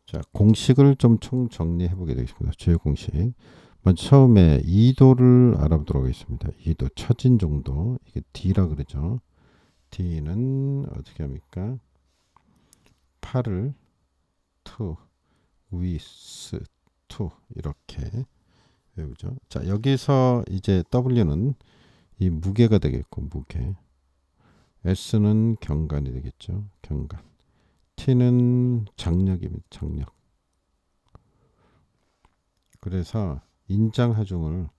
자, 공식을 좀 총정리해 보게 되겠습니다. 주요 공식. 먼저 처음에 2도를 알아보도록 하겠습니다. 2도 처진 정도. 이게 D라 그러죠. D는 어떻게 합니까? 8을 to with to 이렇게 외우죠. 자, 여기서 이제 W는 이 무게가 되겠고 무게. S는 경간이 되겠죠. 경간. T는 장력입니다. 장력. 그래서 인장하중을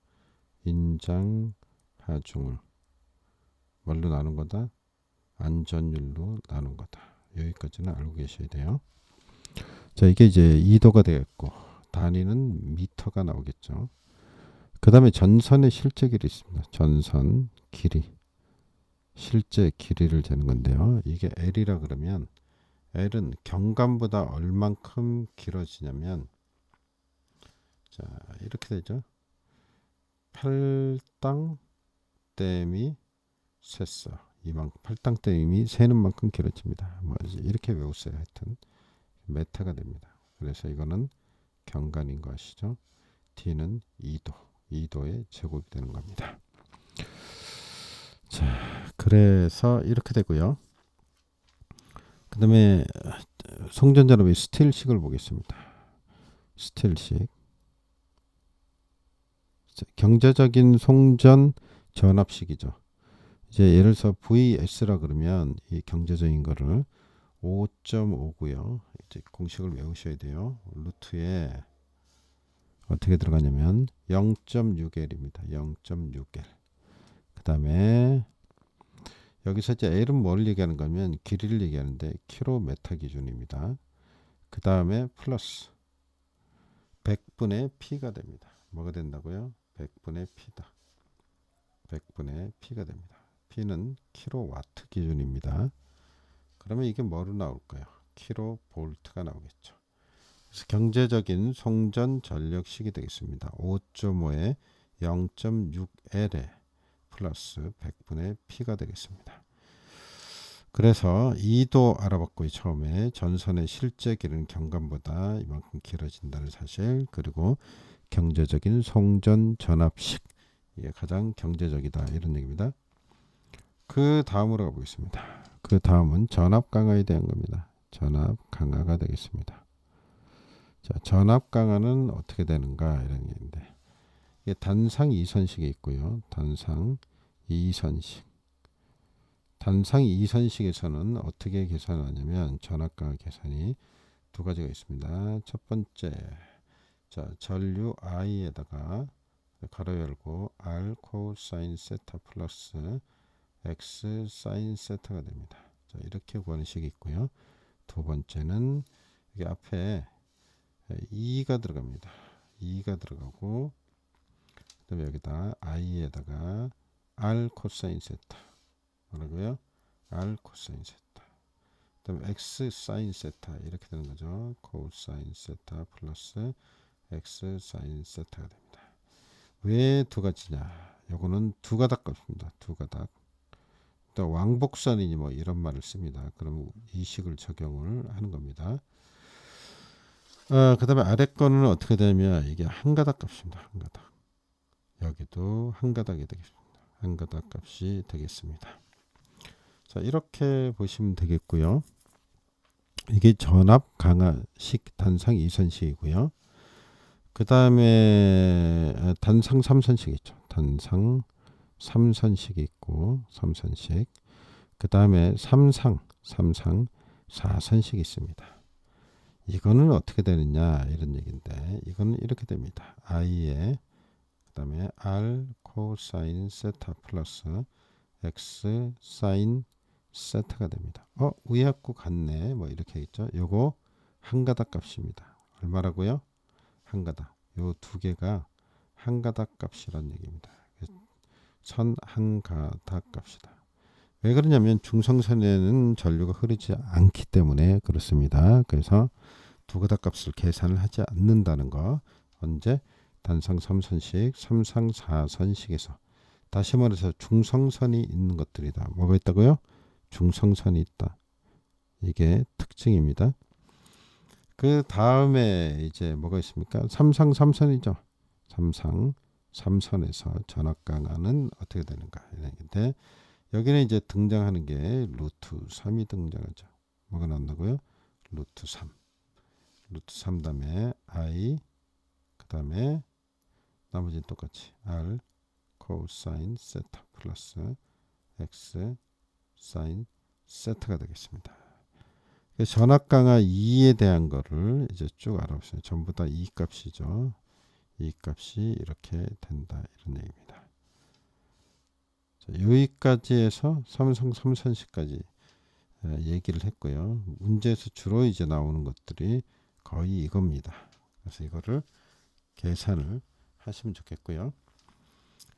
뭘로 나눈 거다? 안전율로 나눈 거다. 여기까지는 알고 계셔야 돼요. 자, 이게 이제 2도가 되겠고 단위는 미터가 나오겠죠. 그 다음에 전선의 실제 길이 있습니다. 전선 길이. 실제 길이를 재는 건데요. 이게 L이라 그러면 L은 경관보다 얼만큼 길어지냐면 자, 이렇게 되죠. 팔당 댐이 셌어. 이만큼 팔당 댐이 세는 만큼 길어집니다. 뭐 이렇게 외우세요. 하여튼 메타가 됩니다. 그래서 이거는 경간인 거 아시죠? D는 2도. 2도의 제곱이 되는 겁니다. 자, 그래서 이렇게 되고요. 그 다음에 송전전압의 스틸식을 보겠습니다. 스틸식. 경제적인 송전 전압식이죠. 이제 예를 들어서 VS라 그러면 이 경제적인 거를 5.5고요. 이제 공식을 외우셔야 돼요. 루트에 어떻게 들어가냐면 0.6L입니다. 0.6L. 그 다음에 여기서 이제 L은 뭘 얘기하는 거면 길이를 얘기하는데 킬로메타 기준입니다. 그 다음에 플러스 100분의 P가 됩니다. 뭐가 된다고요? 100분의 P다. 100분의 P가 됩니다. P는 킬로와트 기준입니다. 그러면 이게 뭐로 나올까요? 킬로볼트가 나오겠죠. 그래서 경제적인 송전 전력식이 되겠습니다. 5.5에 0.6L에 플러스 100분의 P가 되겠습니다. 그래서 2도 알아봤고요. 처음에 전선의 실제 길이는 경관보다 이만큼 길어진다는 사실, 그리고 경제적인 송전 전압식, 이게 가장 경제적이다 이런 얘기입니다. 그 다음으로 가보겠습니다. 그 다음은 전압 강화에 대한 겁니다. 전압 강화가 되겠습니다. 자, 전압 강화는 어떻게 되는가 이런 얘기인데, 이게 단상 2선식이 있고요. 단상 2선식. 단상 2선식에서는 어떻게 계산하냐면 전압 강화 계산이 두 가지가 있습니다. 첫 번째, 자, 전류 I에다가 가로 열고 R 코사인 세타 플러스 X 사인 세타가 됩니다. 자, 이렇게 구하는 식이 있고요. 두 번째는 여기 앞에 2가 들어갑니다. 2가 들어가고 그다음에 여기다 I에다가 R 코사인 세타 뭐라고요? R 코사인 세타. 그다음에 X 사인 세타 이렇게 되는 거죠. 코사인 세타 플러스 X 사인 세타가 됩니다. 왜 두 가지냐? 요거는 두 가닥 값입니다. 두 가닥. 또 왕복선이니 뭐 이런 말을 씁니다. 그럼 이 식을 적용을 하는 겁니다. 그 다음에 아래 거는 어떻게 되냐면 이게 한 가닥 값입니다. 한 가닥. 여기도 한 가닥이 되겠습니다. 한 가닥 값이 되겠습니다. 자, 이렇게 보시면 되겠고요. 이게 전압 강화식 단상 2선식이고요. 그 다음에 단상 3선식 있죠. 단상 3선식이 있고 3선식. 그 다음에 3상 4선식이 있습니다. 이거는 어떻게 되느냐 이런 얘기인데, 이거는 이렇게 됩니다. I에 그 다음에 R 코사인 세타 플러스 X 사인 세타가 됩니다. 위하고 같네 뭐 이렇게 있죠. 요거 한 가닥 값입니다. 얼마라고요? 한 가닥. 요 두 개가 한 가닥 값이란 얘기입니다. 선 한 가닥 값이다. 왜 그러냐면 중성선에는 전류가 흐르지 않기 때문에 그렇습니다. 그래서 두 가닥 값을 계산을 하지 않는다는 거. 언제? 단상 3선식, 3상 4선식에서. 다시 말해서 중성선이 있는 것들이다. 뭐가 있다고요? 중성선이 있다. 이게 특징입니다. 그 다음에 이제 뭐가 있습니까? 삼상 삼선이죠. 삼상 삼선에서 전압 강화는 어떻게 되는가 이런 얘기인데, 여기는 이제 등장하는 게 루트 3이 등장하죠. 뭐가 나온다고요? 루트 3. 루트 3 다음에 I, 그 다음에 나머지는 똑같이 R 코사인 세타 플러스 X 사인 세타가 되겠습니다. 전압 강화 2에 대한 거를 이제 쭉 알아보세요. 전부 다 이 값이죠. 이 값이 이렇게 된다 이런 얘기입니다. 자, 여기까지 해서 삼성 삼선식까지 얘기를 했고요. 문제에서 주로 이제 나오는 것들이 거의 이겁니다. 그래서 이거를 계산을 하시면 좋겠고요.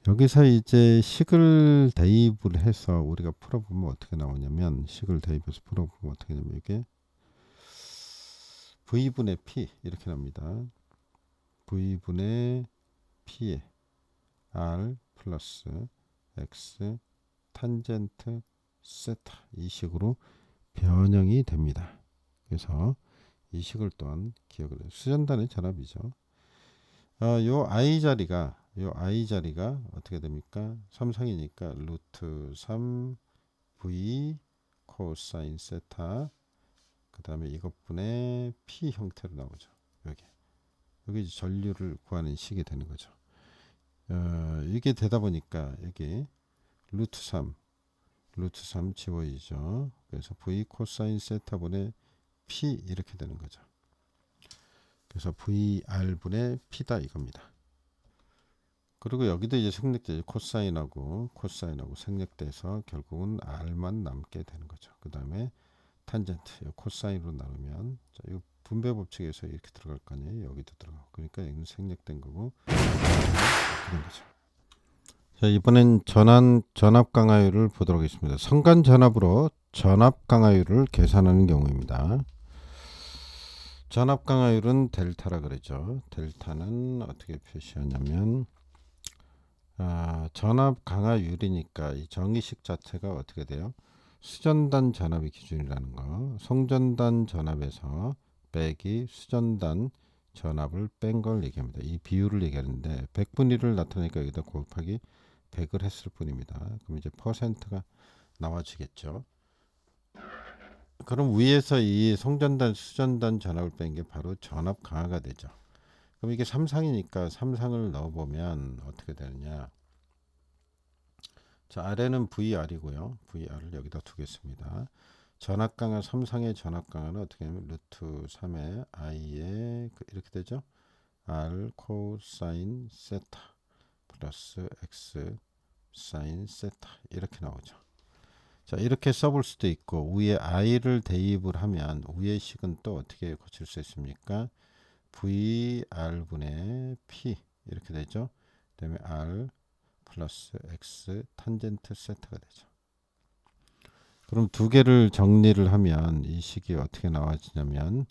여기서 이제 식을 대입을 해서 우리가 풀어보면 어떻게 나오냐면, 식을 대입해서 풀어보면 어떻게 되냐면 이게 V분의 P 이렇게 나옵니다. V분의 P에 R 플러스 X 탄젠트 세타 이 식으로 변형이 됩니다. 그래서 이 식을 또한 기억을 해요. 수전단의 전압이죠. 요 I 자리가 어떻게 됩니까? 삼성이니까 루트 3 V 코사인 세타, 그 다음에 이것분의 P 형태로 나오죠. 여기 이제 전류를 구하는 식이 되는 거죠. 이게 되다 보니까 여기 루트 3 지워지죠. 그래서 V 코사인 세타분의 P 이렇게 되는 거죠. 그래서 VR분의 P다 이겁니다. 그리고 여기도 이제 생략돼 코사인하고 생략돼서 결국은 R만 남게 되는 거죠. 그 다음에 탄젠트 코사인으로 나누면, 자, 이 분배 법칙에서 이렇게 들어갈 거 아니에요. 여기도 들어가고, 그러니까 여기는 생략된 거고 그런 거죠. 자, 이번엔 전압 강화율을 보도록 하겠습니다. 선간 전압으로 전압 강화율을 계산하는 경우입니다. 전압 강화율은 델타라 그러죠. 델타는 어떻게 표시하냐면, 전압 강화율이니까 이 정의식 자체가 어떻게 돼요? 수전단 전압이 기준이라는 거. 송전단 전압에서 빼기 수전단 전압을 뺀 걸 얘기합니다. 이 비율을 얘기하는데 100분의 1을 나타내니까 여기다 곱하기 100을 했을 뿐입니다. 그럼 이제 퍼센트가 나와지겠죠. 그럼 위에서 이 송전단 수전단 전압을 뺀 게 바로 전압 강화가 되죠. 그럼 이게 삼상이니까 삼상을 넣어보면 어떻게 되느냐. 자, 아래는 VR이고요. VR을 여기다 두겠습니다. 전압 강화 삼상의 전압 강화는 어떻게 하면 루트 3의 I에 이렇게 되죠. R 코사인 세타 플러스 X 사인 세타 이렇게 나오죠. 자, 이렇게 써볼 수도 있고, 위에 I를 대입을 하면 위의 식은 또 어떻게 고칠 수 있습니까? VR분의 P 이렇게 되죠. 그 다음에 R 플러스 X 탄젠트 세타가 되죠. 그럼 두 개를 정리를 하면 이 식이 어떻게 나와지냐면,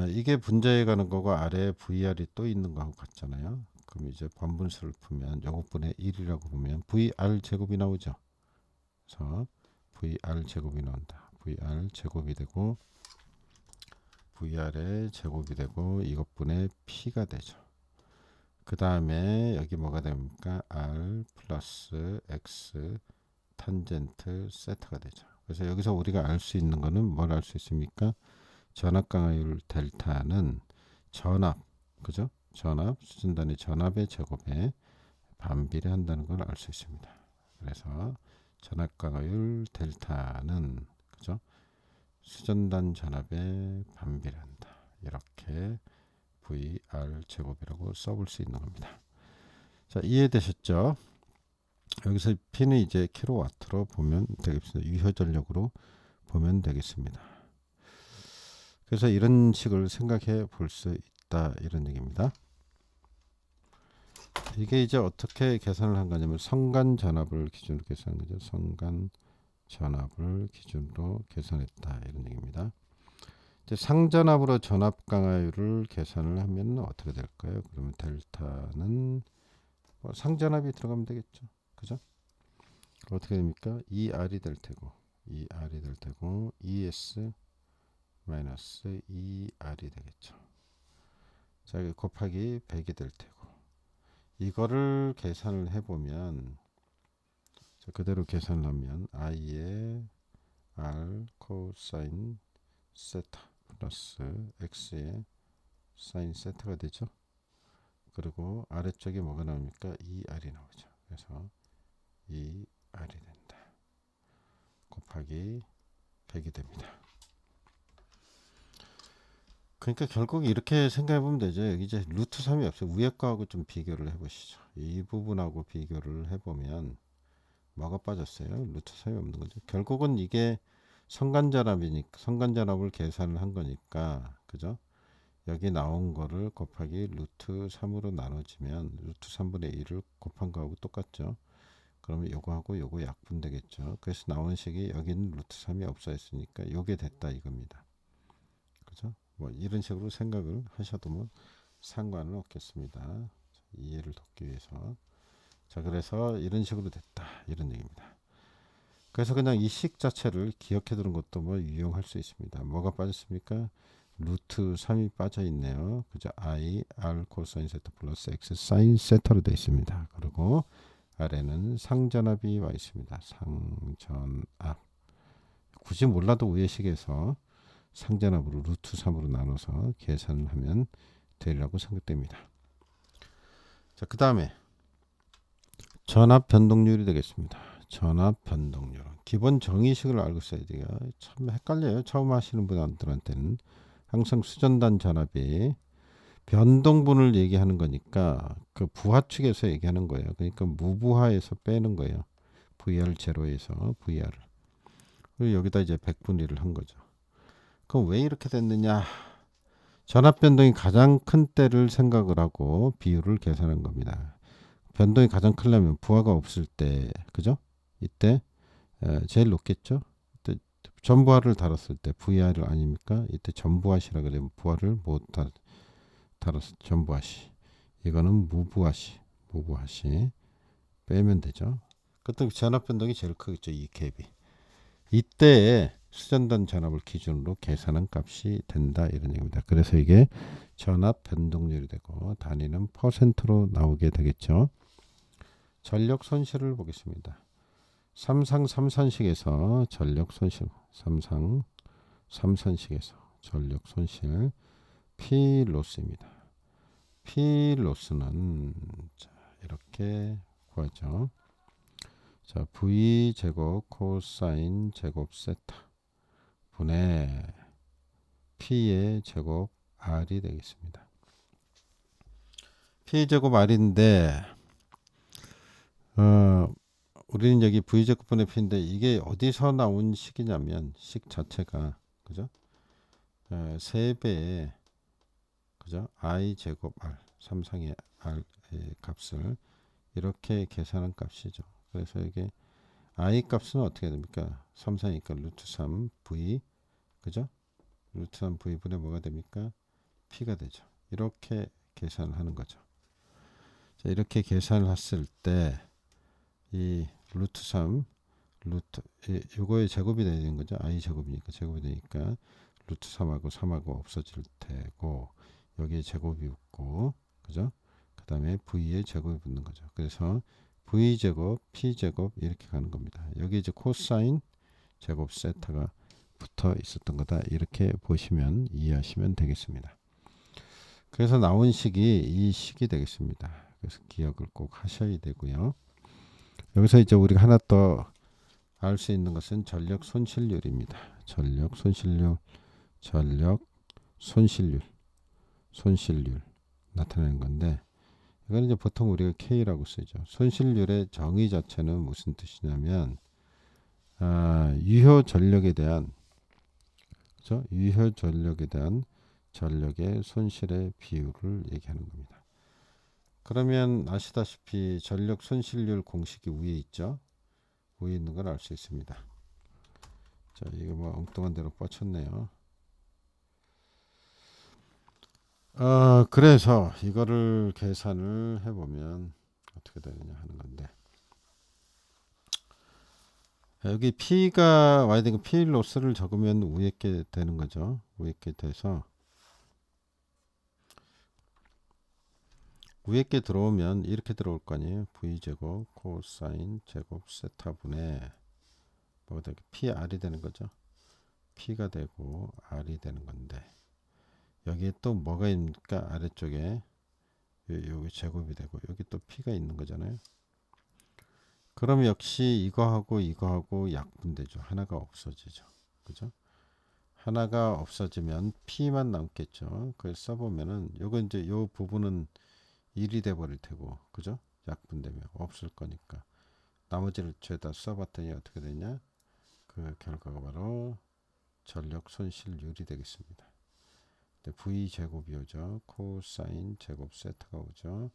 이게 분자에 가는 거고 아래에 VR이 또 있는 거하고 같잖아요. 그럼 이제 번분수를 풀면 요것분의 1이라고 보면 VR 제곱이 나오죠. 그래서 VR 제곱이 나온다. VR 제곱이 되고 VR의 제곱이 되고 이것분의 P가 되죠. 그 다음에 여기 뭐가 됩니까? R 플러스 X 탄젠트 세타가 되죠. 그래서 여기서 우리가 알 수 있는 거는 뭘 알 수 있습니까? 전압 강화율 델타는 전압, 그죠? 전압, 수전단의 전압의 제곱에 반비례한다는 걸 알 수 있습니다. 그래서 전압 강화율 델타는, 그죠? 수전단 전압에 반비례한다. 이렇게 VR 제곱이라고 써볼 수 있는 겁니다. 자, 이해되셨죠? 여기서 P는 이제 킬로와트로 보면 되겠습니다. 유효 전력으로 보면 되겠습니다. 그래서 이런 식을 생각해 볼 수 있다 이런 얘기입니다. 이게 이제 어떻게 계산을 한 거냐면 성간 전압을 기준으로 계산한 거죠. 성간 전압을 기준으로 계산했다 이런 얘기입니다. 이제 상전압으로 전압 강화율을 계산을 하면 어떻게 될까요? 그러면 델타는 상전압이 들어가면 되겠죠. 그죠? 어떻게 됩니까? ER이 될 테고 ES 마이너스 2R이 되겠죠. 자, 여기 곱하기 100이 될 테고, 이거를 계산을 해보면, 자, 그대로 계산을 하면 I의 R 코사인 세타 플러스 X의 사인 세타가 되죠. 그리고 아래쪽에 뭐가 나옵니까? 2R이 나오죠. 그래서 2R이 된다. 곱하기 100이 됩니다. 그러니까 결국 이렇게 생각해 보면 되죠. 여기 이제 루트 3이 없어요. 위에 거하고 좀 비교를 해 보시죠. 이 부분하고 비교를 해 보면 뭐가 빠졌어요? 루트 3이 없는 거죠. 결국은 이게 성간전압이니까, 성간전압을 계산을 한 거니까, 그죠? 여기 나온 거를 곱하기 루트 3으로 나눠지면 루트 3분의 1을 곱한 거하고 똑같죠. 그러면 요거하고 요거 약분 되겠죠. 그래서 나온 식이 여기는 루트 3이 없어 있으니까 요게 됐다 이겁니다. 그죠? 뭐 이런 식으로 생각을 하셔도 뭐 상관은 없겠습니다. 이해를 돕기 위해서. 자, 그래서 이런 식으로 됐다 이런 얘기입니다. 그래서 그냥 이 식 자체를 기억해 두는 것도 뭐 유용할 수 있습니다. 뭐가 빠졌습니까? 루트 3이 빠져 있네요. 그죠? I R 코사인 세타 플러스 X 사인 세타로 되어 있습니다. 그리고 아래는 상전압이 와 있습니다. 상전압. 굳이 몰라도 위의 식에서 상전압으로 루트 3으로 나눠서 계산을 하면 되리라고 생각됩니다. 자, 그 다음에 전압 변동률이 되겠습니다. 전압 변동률. 기본 정의식을 알고 있어야 돼요. 참 헷갈려요. 처음 하시는 분들한테는. 항상 수전단 전압이 변동분을 얘기하는 거니까 그 부하축에서 얘기하는 거예요. 그러니까 무부하에서 빼는 거예요. VR 제로에서 VR을. 그리고 여기다 이제 100분위를 한 거죠. 그럼 왜 이렇게 됐느냐? 전압 변동이 가장 큰 때를 생각을 하고 비율을 계산한 겁니다. 변동이 가장 크려면 부하가 없을 때, 그죠? 이때 제일 높겠죠? 이때 전부하를 달았을 때 VR을 아닙니까? 이때 전부하시라 그러면 부하를 못 달았을 때 전부하시. 이거는 무부하시, 무부하시 빼면 되죠. 그때 전압 변동이 제일 크겠죠. 이 갭이. 이때에 수전단 전압을 기준으로 계산한 값이 된다 이런 얘기입니다. 그래서 이게 전압 변동률이 되고 단위는 퍼센트로 나오게 되겠죠. 전력 손실을 보겠습니다. 삼상 3선식에서 전력 손실, 삼상 3선식에서 전력 손실 P 로스입니다. P 로스는 자, 이렇게 구하죠. 자, V 제곱 코사인 제곱 세타 분의 P의 제곱 R이 되겠습니다. P 제곱 R인데 우리는 여기 V 제곱분의 P인데 이게 어디서 나온 식이냐면 식 자체가 그죠? 3배의 그죠? I 제곱 R 3상의 R의 값을 이렇게 계산한 값이죠. 그래서 이게 I 값은 어떻게 됩니까? 3상이니까 루트 3 V 그죠? 루트 3 V분의 뭐가 됩니까? P가 되죠. 이렇게 계산을 하는 거죠. 자, 이렇게 계산을 했을 때 이 루트 3 루트 요거의 제곱이 되는 거죠. I 제곱이니까 제곱이 되니까 루트 3하고 3하고 없어질 테고 여기에 제곱이 붙고 그죠? 그 다음에 V의 제곱이 붙는 거죠. 그래서 V 제곱 P 제곱 이렇게 가는 겁니다. 여기 이제 코사인 제곱 세타가 붙어 있었던 거다 이렇게 보시면 이해하시면 되겠습니다. 그래서 나온 식이 이 식이 되겠습니다. 그래서 기억을 꼭 하셔야 되고요. 여기서 이제 우리가 하나 더 알 수 있는 것은 전력 손실률입니다. 전력 손실률, 전력 손실률 나타내는 건데 이건 이제 보통 우리가 K라고 쓰죠. 손실률의 정의 자체는 무슨 뜻이냐면 유효 전력에 대한 그죠? 유효 전력에 대한 전력의 손실의 비율을 얘기하는 겁니다. 그러면 아시다시피 전력 손실률 공식이 위에 있죠. 위에 있는 걸 알 수 있습니다. 자, 이거 뭐 엉뚱한 대로 뻗쳤네요. 그래서 이거를 계산을 해보면 어떻게 되느냐 하는 건데 여기 P가 와야 되니까 P 로스를 적으면 위에 게 되는 거죠. 위에 게 돼서 위에 게 들어오면 이렇게 들어올 거 아니에요. V제곱 코사인 제곱 세타분의 뭐가 PR이 되는 거죠. P가 되고 R이 되는 건데 여기에 또 뭐가 있습니까? 아래쪽에 여기 제곱이 되고 여기 또 P가 있는 거잖아요. 그럼 역시 이거하고 약분되죠. 하나가 없어지죠. 그죠? 하나가 없어지면 P만 남겠죠. 그래서 써보면은 요거 이제 요 부분은 1이 돼 버릴 테고 그죠? 약분되면 없을 거니까 나머지를 죄다 써봤더니 어떻게 되냐? 그 결과가 바로 전력 손실률이 되겠습니다. V 제곱이 오죠. 코사인 제곱 세타가 오죠.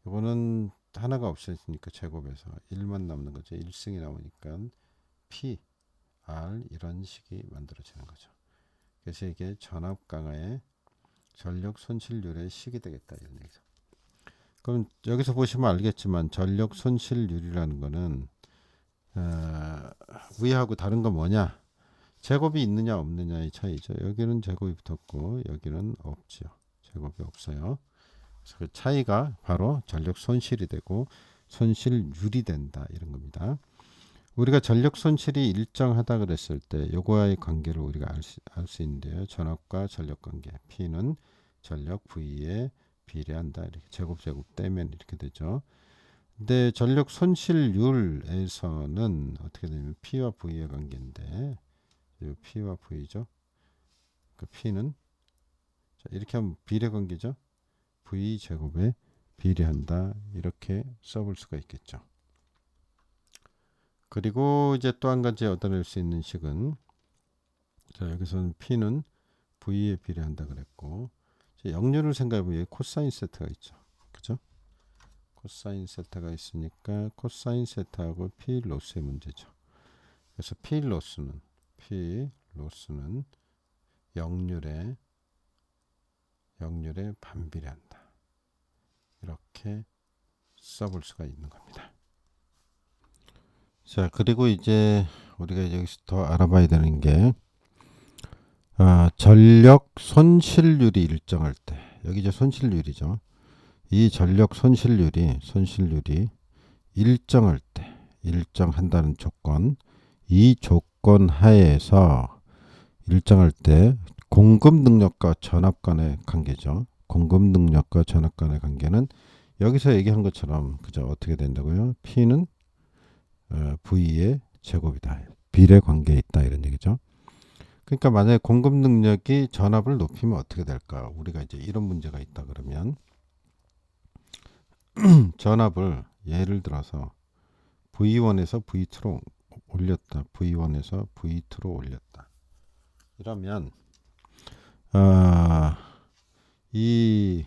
이거는 하나가 없어지니까 제곱에서 1만 남는 거죠. 1승이 나오니까 P, R 이런 식이 만들어지는 거죠. 그래서 이게 전압 강화의 전력 손실률의 식이 되겠다 이런 얘기죠. 그럼 여기서 보시면 알겠지만 전력 손실률이라는 거는 위하고 다른 건 뭐냐? 제곱이 있느냐 없느냐의 차이죠. 여기는 제곱이 붙었고 여기는 없죠. 제곱이 없어요. 그래서 그 차이가 바로 전력 손실이 되고 손실률이 된다 이런 겁니다. 우리가 전력 손실이 일정하다 그랬을 때 요거와의 관계를 우리가 알 수 있는데요. 전압과 전력 관계 P는 전력 V에 비례한다. 이렇게 제곱 떼면 이렇게 되죠. 근데 전력 손실률에서는 어떻게 되냐면 P와 V의 관계인데 P와 V죠. 그 P는 이렇게 하면 비례 관계죠. V 제곱에 비례한다. 이렇게 써볼 수가 있겠죠. 그리고 이제 또 한 가지 얻어낼 수 있는 식은 자 여기서는 P는 V에 비례한다 그랬고 역률을 생각해보면 코사인 세타가 있죠. 그죠? 코사인 세타가 있으니까 코사인 세타하고 P 로스의 문제죠. 그래서 P 로스는 역률에 반비례한다. 이렇게 써볼 수가 있는 겁니다. 자 그리고 이제 우리가 여기서 더 알아봐야 되는 게 전력 손실률이 일정할 때 여기 이제 손실률이죠. 이 전력 손실률이 일정한다는 조건 이 조건 하에서 일정할 때 공급 능력과 전압 간의 관계죠. 공급 능력과 전압 간의 관계는 여기서 얘기한 것처럼 그죠? 어떻게 된다고요? P는 V의 제곱이다. 비례 관계에 있다 이런 얘기죠. 그러니까 만약에 공급 능력이 전압을 높이면 어떻게 될까? 우리가 이제 이런 문제가 있다 그러면 전압을 예를 들어서 V1에서 V2로 올렸다. V1에서 V2로 올렸다. 이러면 이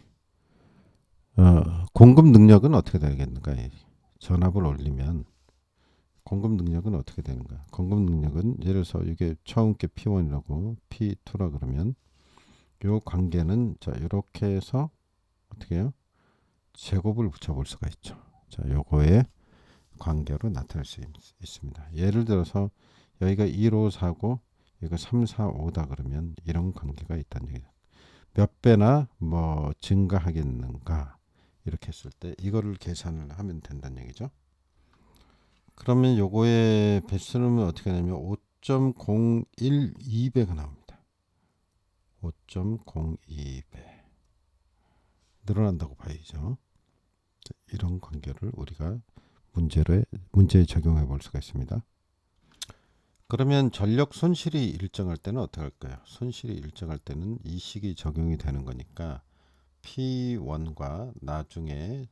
공급 능력은 어떻게 되겠는가? 전압을 올리면 공급 능력은 어떻게 되는가? 공급 능력은 예를 들어서 이게 처음 게 P1이라고 P2라 그러면 요 관계는 자 이렇게 해서 어떻게 해요? 제곱을 붙여볼 수가 있죠. 자 요거의 관계로 나타낼 수 있습니다. 예를 들어서 여기가 1, 5, 4고 여기가 3, 4, 5다 그러면 이런 관계가 있다는 얘기죠. 몇 배나 뭐 증가하겠는가 이렇게 했을 때 이거를 계산을 하면 된다는 얘기죠. 그러면 요거의 배수는 어떻게 되냐면 5.012배가 나옵니다. 5.02배 늘어난다고 봐야죠. 이런 관계를 우리가 문제에 적용해 볼 수가 있습니다. 그러면 전력 손실이 일정할 때는 어떻게 할까요? 손실이 일정할 때는 이 식이 적용이 되는 거니까 P1과 나중에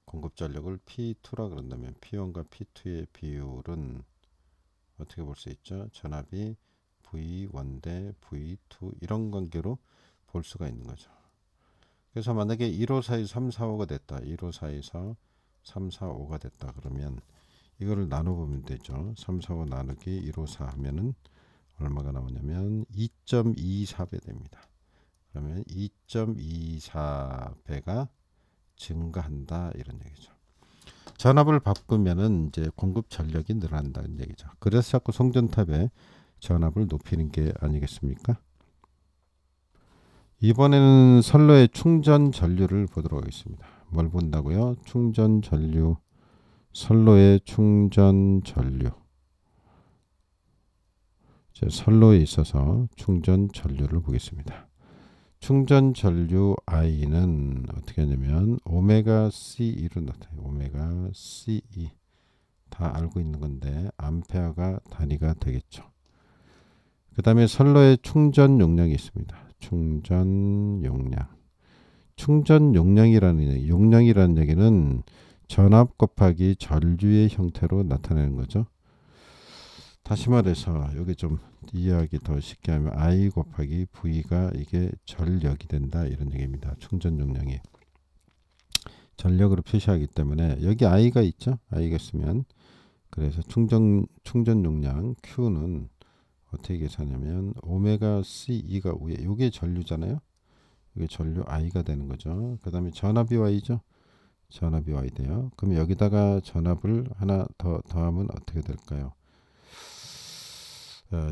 공급 전력을 P2라 그런다면 P1과 P2의 비율은 어떻게 볼 수 있죠? 전압이 V1 대 V2 이런 관계로 볼 수가 있는 거죠. 그래서 만약에 154에서 345가 됐다. 154에서 345가 됐다. 그러면 이거를 나눠보면 되죠. 345 나누기 154 하면은 얼마가 나오냐면 2.24배 됩니다. 그러면 2.24배가 증가한다 이런 얘기죠. 전압을 바꾸면은 이제 공급 전력이 늘어난다는 얘기죠. 그래서 자꾸 송전탑에 전압을 높이는 게 아니겠습니까? 이번에는 선로의 충전 전류를 보도록 하겠습니다. 뭘 본다고요? 충전 전류, 선로의 충전 전류. 선로에 있어서 충전 전류를 보겠습니다. 충전 전류 I는 어떻게 하냐면 오메가 C2로 나타나요. 오메가 C2 다 알고 있는 건데 암페어가 단위가 되겠죠. 그 다음에 선로의 충전 용량이 있습니다. 충전 용량. 충전 용량이라는 얘기는 전압 곱하기 전류의 형태로 나타내는 거죠. 다시 말해서 여기 좀 이해하기 더 쉽게 하면 I 곱하기 V가 이게 전력이 된다 이런 얘기입니다. 충전 용량이 전력으로 표시하기 때문에 여기 I가 있죠. I가 있으면 그래서 충전 용량 Q는 어떻게 계산하냐면 오메가 C2가 위에 이게 전류잖아요. 이게 전류 I가 되는 거죠. 그 다음에 전압이 Y죠. 전압이 Y 돼요. 그럼 여기다가 전압을 하나 더 더하면 어떻게 될까요?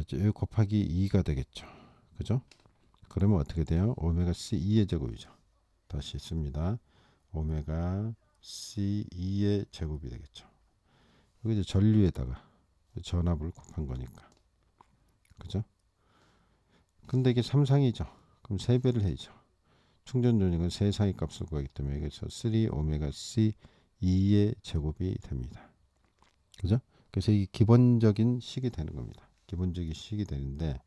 이제 1 곱하기 2가 되겠죠. 그죠? 그러면 어떻게 돼요? 오메가 C2의 제곱이죠. 다시 씁니다. 오메가 C2의 제곱이 되겠죠. 여기 이제 전류에다가 전압을 곱한 거니까. 그죠? 근데 이게 3상이죠. 그럼 3배를 해야죠. 충전 요령은 3상의 값을 구하기 때문에 여기서 3 오메가 C2의 제곱이 됩니다. 그죠? 그래서 이게 기본적인 식이 되는 겁니다. 기본적인 식이 되는데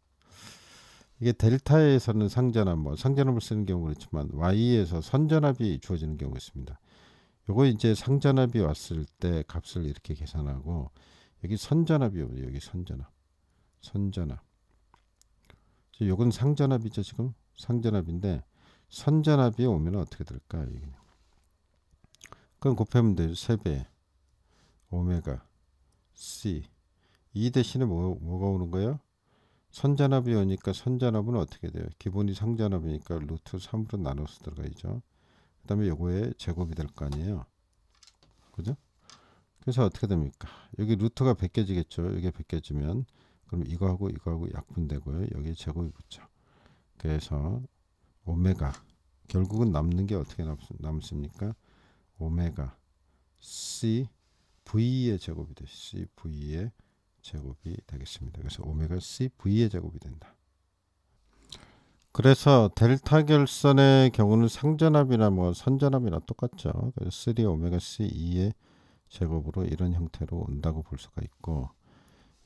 이게 델타에서는 상전압, 상전압을 쓰는 경우가 있지만 Y에서 선전압이 주어지는 경우가 있습니다. 요거 이제 상전압이 왔을 때 값을 이렇게 계산하고 여기 선전압이 오죠. 여기 선전압. 요건 상전압이죠. 지금 상전압인데 선전압이 오면 어떻게 될까? 그럼 곱하면 돼요. 3배 오메가 C. 이 대신에 뭐가 오는 거예요? 선전압이 오니까 선전압은 어떻게 돼요? 기본이 상전압이니까 루트 3으로 나눠서 들어가야죠. 그 다음에 요거에 제곱이 될 거 아니에요. 그죠? 그래서 어떻게 됩니까? 여기 루트가 벗겨지겠죠. 이게 벗겨지면 그럼 이거하고 약분되고요. 여기 제곱이 붙죠. 그래서 오메가 결국은 남는 게 어떻게 남습니까? 오메가 C V의 제곱이 돼. C V의 제곱이 되겠습니다. 그래서 오메가 C V의 제곱이 된다. 그래서 델타 결선의 경우는 상전압이나 선전압이나 똑같죠. 그래서 3 오메가 C2의 제곱으로 이런 형태로 온다고 볼 수가 있고,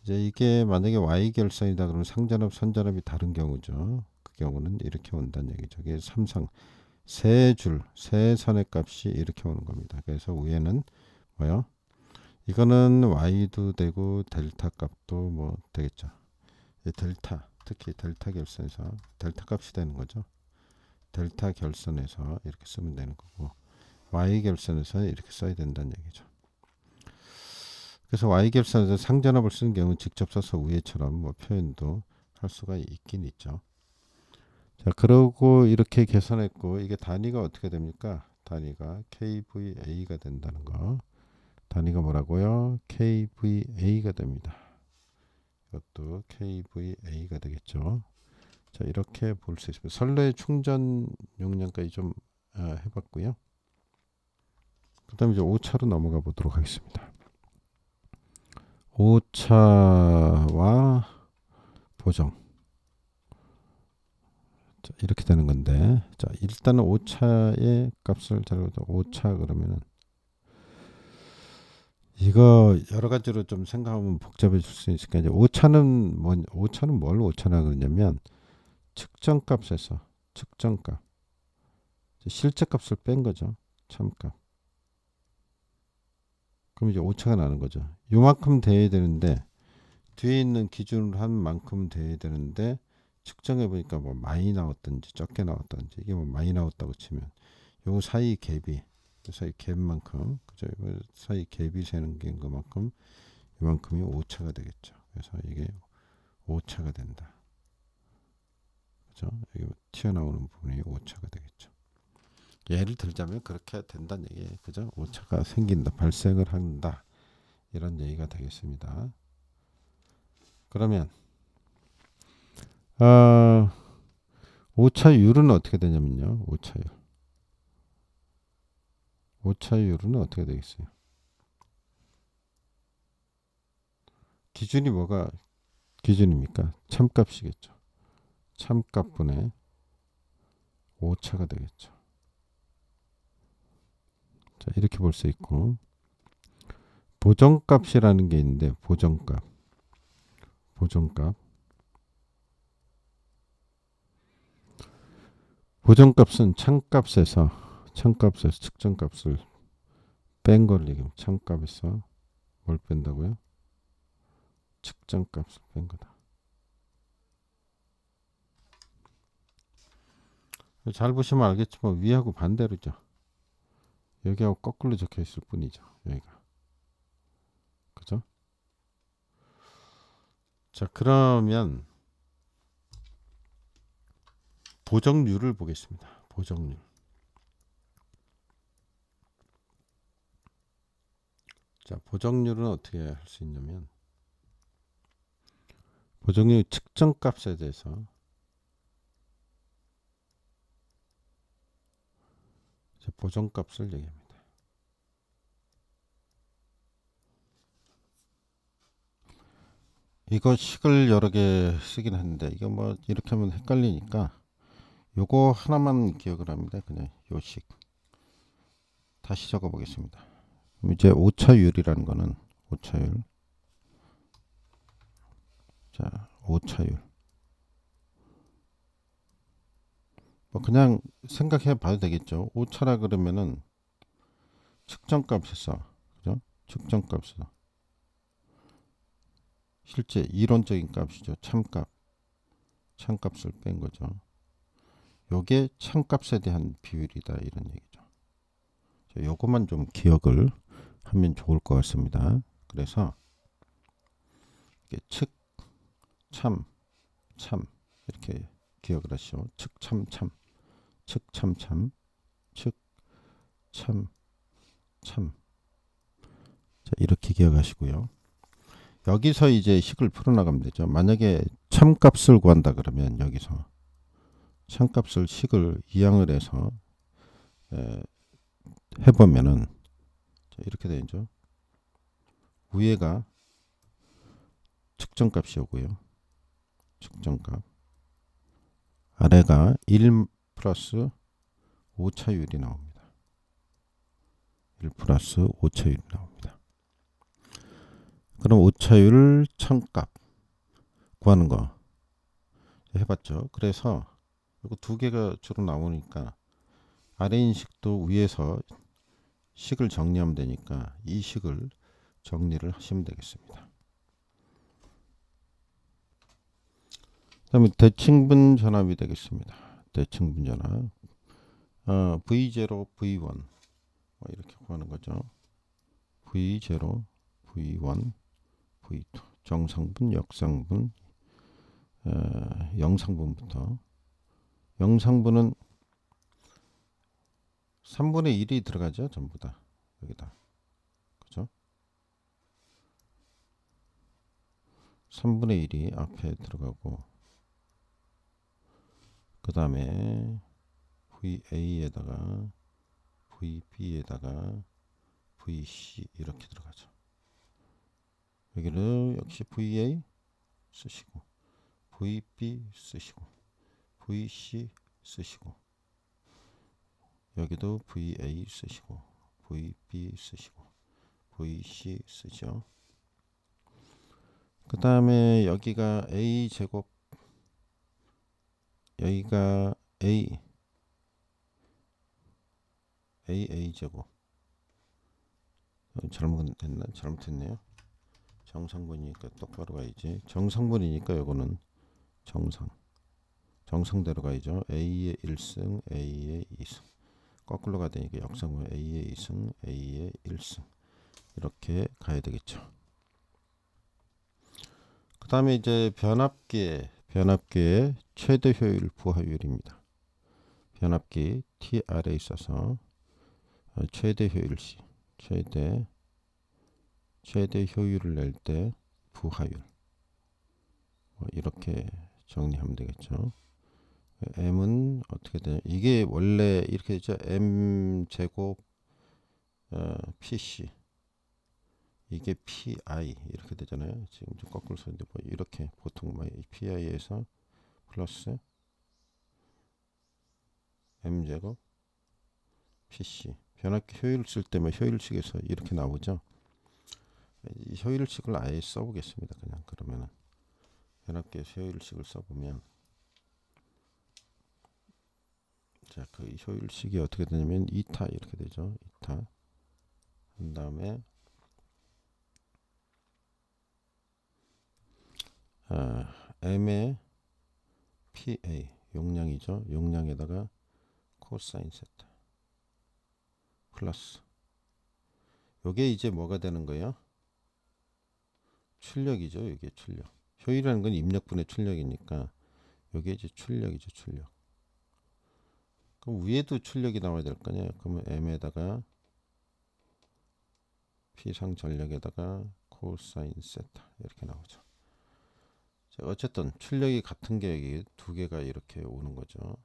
이제 이게 만약에 Y 결선이다 그러면 상전압, 선전압이 다른 경우죠. 그 경우는 이렇게 온다는 얘기죠. 이게 3상 세 선의 값이 이렇게 오는 겁니다. 그래서 위에는 뭐요? 이거는 Y도 되고 델타 값도 되겠죠. 델타, 특히 델타 결선에서 델타 값이 되는 거죠. 델타 결선에서 이렇게 쓰면 되는 거고 Y 결선에서 이렇게 써야 된다는 얘기죠. 그래서 Y 결선에서 상전압을 쓰는 경우는 직접 써서 위에처럼 표현도 할 수가 있긴 있죠. 자, 그러고 이렇게 계산했고 이게 단위가 어떻게 됩니까? 단위가 KVA가 된다는 거. 단위가 뭐라고요? KVA가 됩니다. 이것도 KVA가 되겠죠. 자, 이렇게 볼 수 있습니다. 선로의 충전 용량까지 좀 해봤고요. 그 다음에 이제 5차로 넘어가 보도록 하겠습니다. 5차와 보정. 자, 이렇게 되는 건데, 자, 일단은 5차의 값을 자르고 5차 그러면은 이거 여러 가지로 좀 생각하면 복잡해질 수 있으니까 이제 5차는 뭘 5차나 그러냐면 측정값에서 측정값 실제값을 뺀 거죠. 참값. 그럼 이제 5차가 나는 거죠. 요만큼 돼야 되는데 뒤에 있는 기준으로 한 만큼 돼야 되는데 측정해 보니까 많이 나왔든지 적게 나왔든지 이게 많이 나왔다고 치면 요 사이 갭이 사이 갭만큼 그죠? 사이 갭이 세는 게 그만큼 이만큼이 오차가 되겠죠. 그래서 이게 오차가 된다. 그죠? 여기 튀어나오는 부분이 오차가 되겠죠. 예를 들자면 그렇게 된다는 얘기예요. 그죠? 오차가 생긴다, 발생을 한다 이런 얘기가 되겠습니다. 그러면 아, 오차율은 어떻게 되냐면요. 오차율은 어떻게 되겠어요? 기준이 뭐가 기준입니까? 참값이겠죠. 참값분의 오차가 되겠죠. 자, 이렇게 볼 수 있고, 보정값이라는 게 있는데, 보정값. 보정값은 참값에서 측정값을 뺀 걸 얘기하면, 참값에서 뭘 뺀다고요? 측정값을 뺀 거다. 잘 보시면 알겠지만 위하고 반대로죠. 여기하고 거꾸로 적혀 있을 뿐이죠. 여기가. 그죠? 자, 그러면 보정률을 보겠습니다. 보정률. 자, 보정률은 어떻게 할 수 있냐면, 보정률 측정값에 대해서 보정값을 얘기합니다. 이거 식을 여러 개 쓰긴 했는데, 이거 뭐 이렇게 하면 헷갈리니까 요거 하나만 기억을 합니다. 그냥 요 식. 다시 적어 보겠습니다. 이제 오차율이라는 거는 오차율. 자, 오차율. 뭐 그냥 생각해 봐도 되겠죠. 오차라 그러면은 측정값에서, 그죠? 측정값에서 실제 이론적인 값이죠. 참값을 뺀 거죠. 요게 참값에 대한 비율이다 이런 얘기죠. 요것만 좀 기억을 하면 좋을 것 같습니다. 그래서 측, 참 이렇게 기억을 하시오. 측, 참, 측, 참, 측, 참. 자, 이렇게 기억하시고요. 여기서 이제 식을 풀어나가면 되죠. 만약에 참값을 구한다 그러면 여기서 참값을 식을 이항을 해서 해보면은 이렇게 되죠. 위에가 측정값이 오고요. 측정값. 아래가 1 플러스 오차율이 나옵니다. 1 플러스 오차율이 나옵니다. 그럼 오차율 참값 구하는 거 해봤죠. 그래서 이거 두 개가 주로 나오니까 아래 인식도 위에서 식을 정리하면 되니까 이 식을 정리를 하시면 되겠습니다. 그 다음에 대칭분 전압이 되겠습니다. 대칭분 전압. V0, V1 뭐 이렇게 구하는 거죠. V0, V1, V2 정상분, 역상분, 영상분부터. 영상분은 3분의 1이 들어가죠. 전부 다 여기다. 그죠? 3분의 1이 앞에 들어가고 그 다음에 VA에다가 VB에다가 VC 이렇게 들어가죠. 여기를 역시 VA 쓰시고 VB 쓰시고 VC 쓰시고 여기도 VA 쓰시고 VB 쓰시고 VC 쓰죠. 그 다음에 여기가 A 제곱 여기가 A 제곱 잘못했네요. 정상분이니까 똑바로 가야지. 정상분이니까 요거는 정상대로 가야죠. A의 1승 A의 2승 거꾸로 가야 되니까 역상분 A의 2승 A의 1승 이렇게 가야 되겠죠. 그 다음에 이제 변압기의 최대 효율 부하율입니다. 변압기 TR에 있어서 최대 효율시 최대 효율을 낼 때 부하율 이렇게 정리하면 되겠죠. m은 어떻게 되냐? 이게 원래 이렇게 되죠. m 제곱 pc 이게 pi 이렇게 되잖아요. 지금 좀 거꾸로 썼는데 뭐 이렇게 보통 pi에서 플러스 m 제곱 pc 변압기 효율 쓸 때면 효율식에서 이렇게 나오죠. 이 효율식을 아예 써보겠습니다. 그냥 그러면은 변압기 효율식을 써보면 자, 그 효율식이 어떻게 되냐면 이타 이렇게 되죠. 이타 한 다음에 m의 PA 용량이죠. 용량에다가 코사인 세타 플러스 요게 이제 뭐가 되는 거예요? 출력이죠. 이게 출력. 효율이라는 건 입력분의 출력이니까 요게 이제 출력이죠. 출력. 그럼 위에도 출력이 나와야 될 거 아니에요. 그러면 m에다가 P상 전력에다가 코사인 세타 이렇게 나오죠. 자, 어쨌든 출력이 같은 게 여기 두 개가 이렇게 오는 거죠.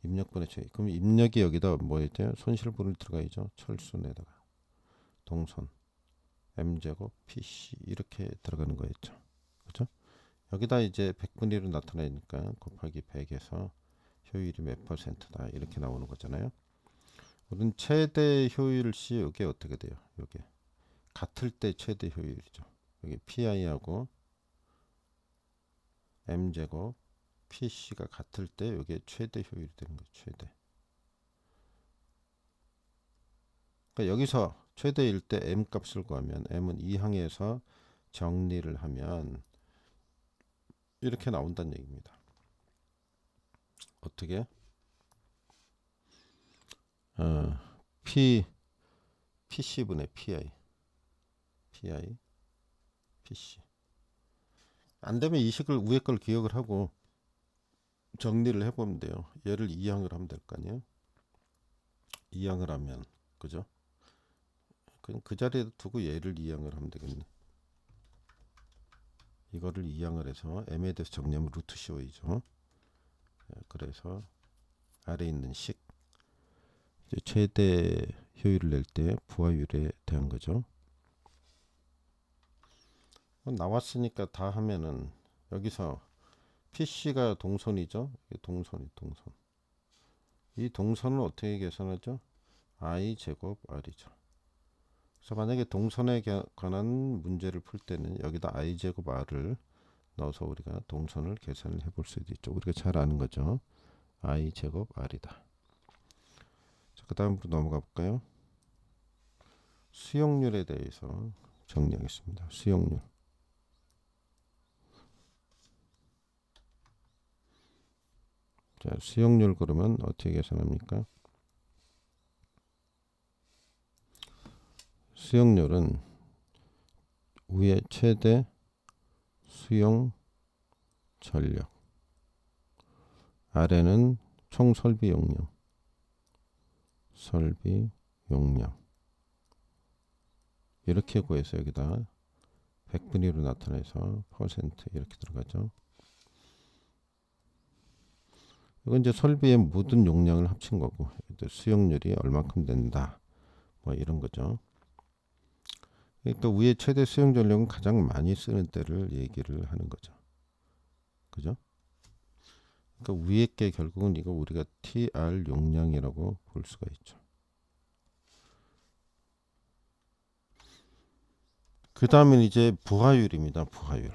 입력분의 차이. 그럼 입력이 여기다 뭐 있대요? 손실분을 들어가야죠. 철순에다가 동선 m제곱 pc 이렇게 들어가는 거였죠. 그죠? 여기다 이제 100분의 1로 나타나니까 곱하기 100에서 효율이 몇 %다 이렇게 나오는 거잖아요. 우리는 최대 효율시 이게 어떻게 돼요? 이게 같을 때 최대 효율이죠. 여기 pi하고 m제곱 pc가 같을 때 이게 최대 효율이 되는 거죠. 최대. 그러니까 여기서 최대일 때 m 값을 구하면 m은 이 항에서 정리를 하면 이렇게 나온다는 얘기입니다. 어떻게? PC분의 PI PC 안 되면 이 식을 위에 걸 기억을 하고 정리를 해보면 돼요. 얘를 2항을 하면 될 거 아니에요. 2항을 하면 그죠? 그냥 그 자리에 두고 얘를 2항을 하면 되겠네. 이거를 2항을 해서 m에 대해서 정리하면 루트 CO이죠. 그래서 아래 있는 식 이제 최대 효율을 낼 때 부하율에 대한 거죠. 나왔으니까 다 하면은 여기서 PC가 동선이죠. 동선. 이 동선을 어떻게 계산하죠? I 제곱 R이죠. 그래서 만약에 동선에 관한 문제를 풀 때는 여기다 I 제곱 R을 넣어서 우리가 동선을 계산을 해볼 수도 있죠. 우리가 잘 아는 거죠. I 제곱 R이다. 그 다음으로 넘어가 볼까요? 수용률에 대해서 정리하겠습니다. 수용률. 자, 수용률 그러면 어떻게 계산합니까? 수용률은 위에 최대 수용 전력, 아래는 총 설비 용량, 이렇게 구해서 여기다 100분의 1로 나타내서 퍼센트 이렇게 들어가죠. 이건 이제 설비의 모든 용량을 합친 거고 수용률이 얼마큼 된다 뭐 이런 거죠. 그러니까 위에 최대 수용 전력은 가장 많이 쓰는 때를 얘기를 하는 거죠. 그죠? 그러니까 위에 게 결국은 이거 우리가 TR 용량이라고 볼 수가 있죠. 그 다음은 이제 부하율입니다. 부하율.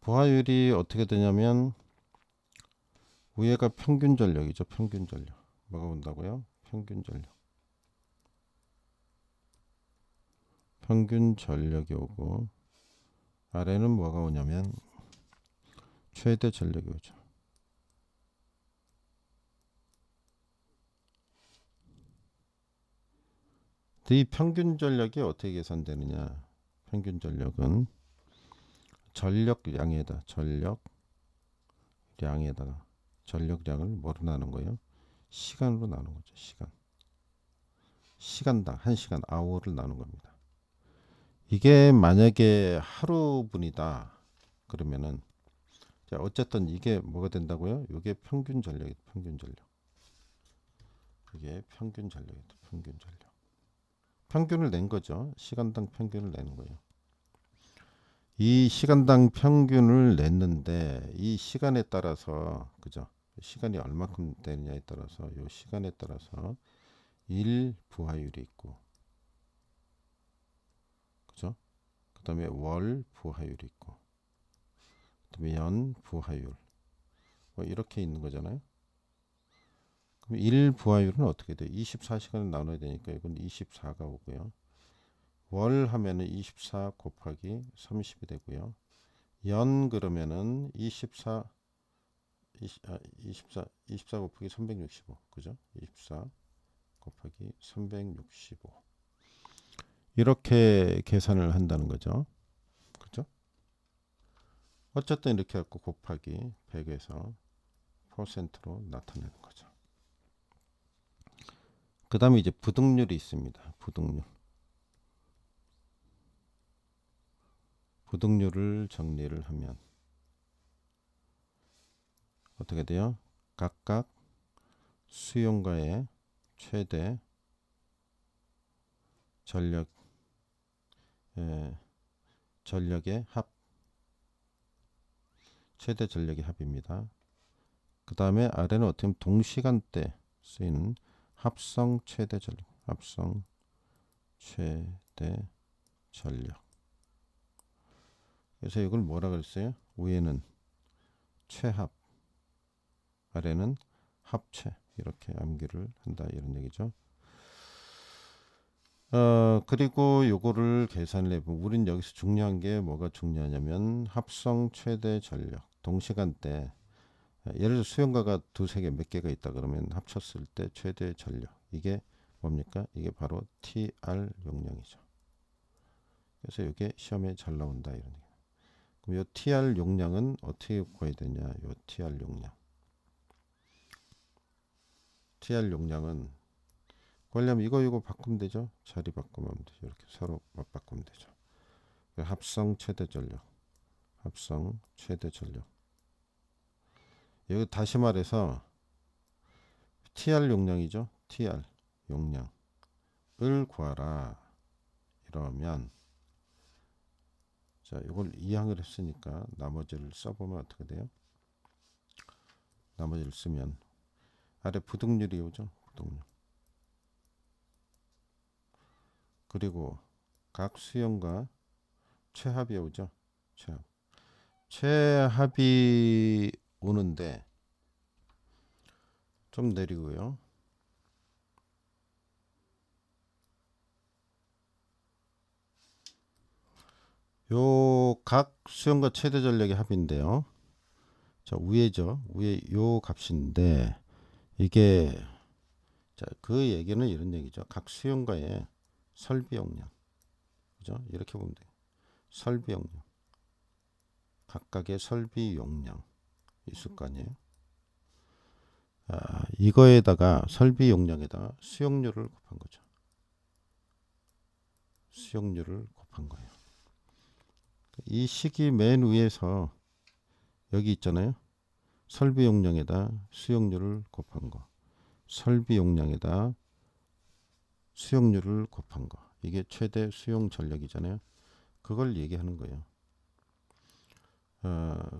부하율이 어떻게 되냐면 위에가 평균 전력이죠. 평균 전력. 뭐가 온다고요? 평균 전력. 평균 전력이 오고 아래는 뭐가 오냐면 최대 전력이 오죠. 이 평균 전력이 어떻게 계산되느냐? 평균 전력은 전력량에다 전력량을 뭐로 나눈 거예요? 시간으로 나눈 거죠. 시간당 1시간 아워를 나눈 겁니다. 이게 만약에 하루분이다 그러면은, 자 어쨌든 이게 뭐가 된다고요? 이게 평균 전력이 평균 전력. 이게 평균 전력이다. 평균 전력. 평균을 낸 거죠. 시간당 평균을 내는 거예요. 이 시간당 평균을 냈는데 이 시간에 따라서, 그죠? 시간이 얼마큼 되느냐에 따라서, 이 시간에 따라서 일 부하율이 있고, 그죠? 그 다음에 월 부하율이 있고, 그 다음에 연 부하율, 뭐 이렇게 있는 거잖아요. 그럼 일 부하율은 어떻게 돼요? 24시간을 나눠야 되니까 이건 24가 오고요. 월 하면은 24 곱하기 30이 되고요. 연 그러면은 24 곱하기 365, 그죠? 24 곱하기 365 이렇게 계산을 한다는 거죠. 그죠? 어쨌든 이렇게 갖고 곱하기 100에서 퍼센트로 나타내는 거죠. 그 다음에 이제 부등률이 있습니다. 부등률. 부등률을 정리를 하면 어떻게 돼요? 각각 수용과의 최대 전력, 전력의 합, 최대 전력의 합입니다. 그 다음에 아래는 어떻게 보면 동시간대 쓰이는 합성 최대 전력, 합성 최대 전력. 그래서 이걸 뭐라 그랬어요? 위에는 최합, 아래는 합체, 이렇게 암기를 한다 이런 얘기죠. 그리고 요거를 계산을 해보면 우린 여기서 중요한 게 뭐가 중요하냐면 합성 최대 전력, 동시간대. 예를 들어 수용가가 두세 개 몇 개가 있다 그러면 합쳤을 때 최대 전력, 이게 뭡니까? 이게 바로 TR 용량이죠. 그래서 이게 시험에 잘 나온다 이런 얘기. 그럼 이 TR 용량은 어떻게 구해야 되냐? 이 TR 용량. TR 용량은 구하려면 이거 바꾸면 되죠. 자리 바꾸면 되죠. 이렇게 서로 맞바꾸면 되죠. 합성 최대 전력, 합성 최대 전력. 여기 다시 말해서 TR 용량이죠. TR 용량을 구하라. 이러면, 자 이걸 이항을 했으니까 나머지를 써보면 어떻게 돼요? 나머지를 쓰면 아래 부등률이 오죠. 부등률. 그리고 각 수용과 최합이 오죠. 최합. 최합이 오는데 좀 내리고요. 요 각 수용과 최대 전력의 합인데요. 자 위에죠. 위에 요 값인데 이게, 자 그 얘기는 이런 얘기죠. 각 수용과의 설비 용량, 그죠? 이렇게 보면 돼요. 설비 용량, 각각의 설비 용량 있을 거 아니에요. 이거에다가 설비 용량에다가 수용률을 곱한 거죠. 수용률을 곱한 거예요. 이 식이 맨 위에서 여기 있잖아요. 설비 용량에다 수용률을 곱한 거, 설비 용량에다 수용률을 곱한 거, 이게 최대 수용 전력이잖아요. 그걸 얘기하는 거예요.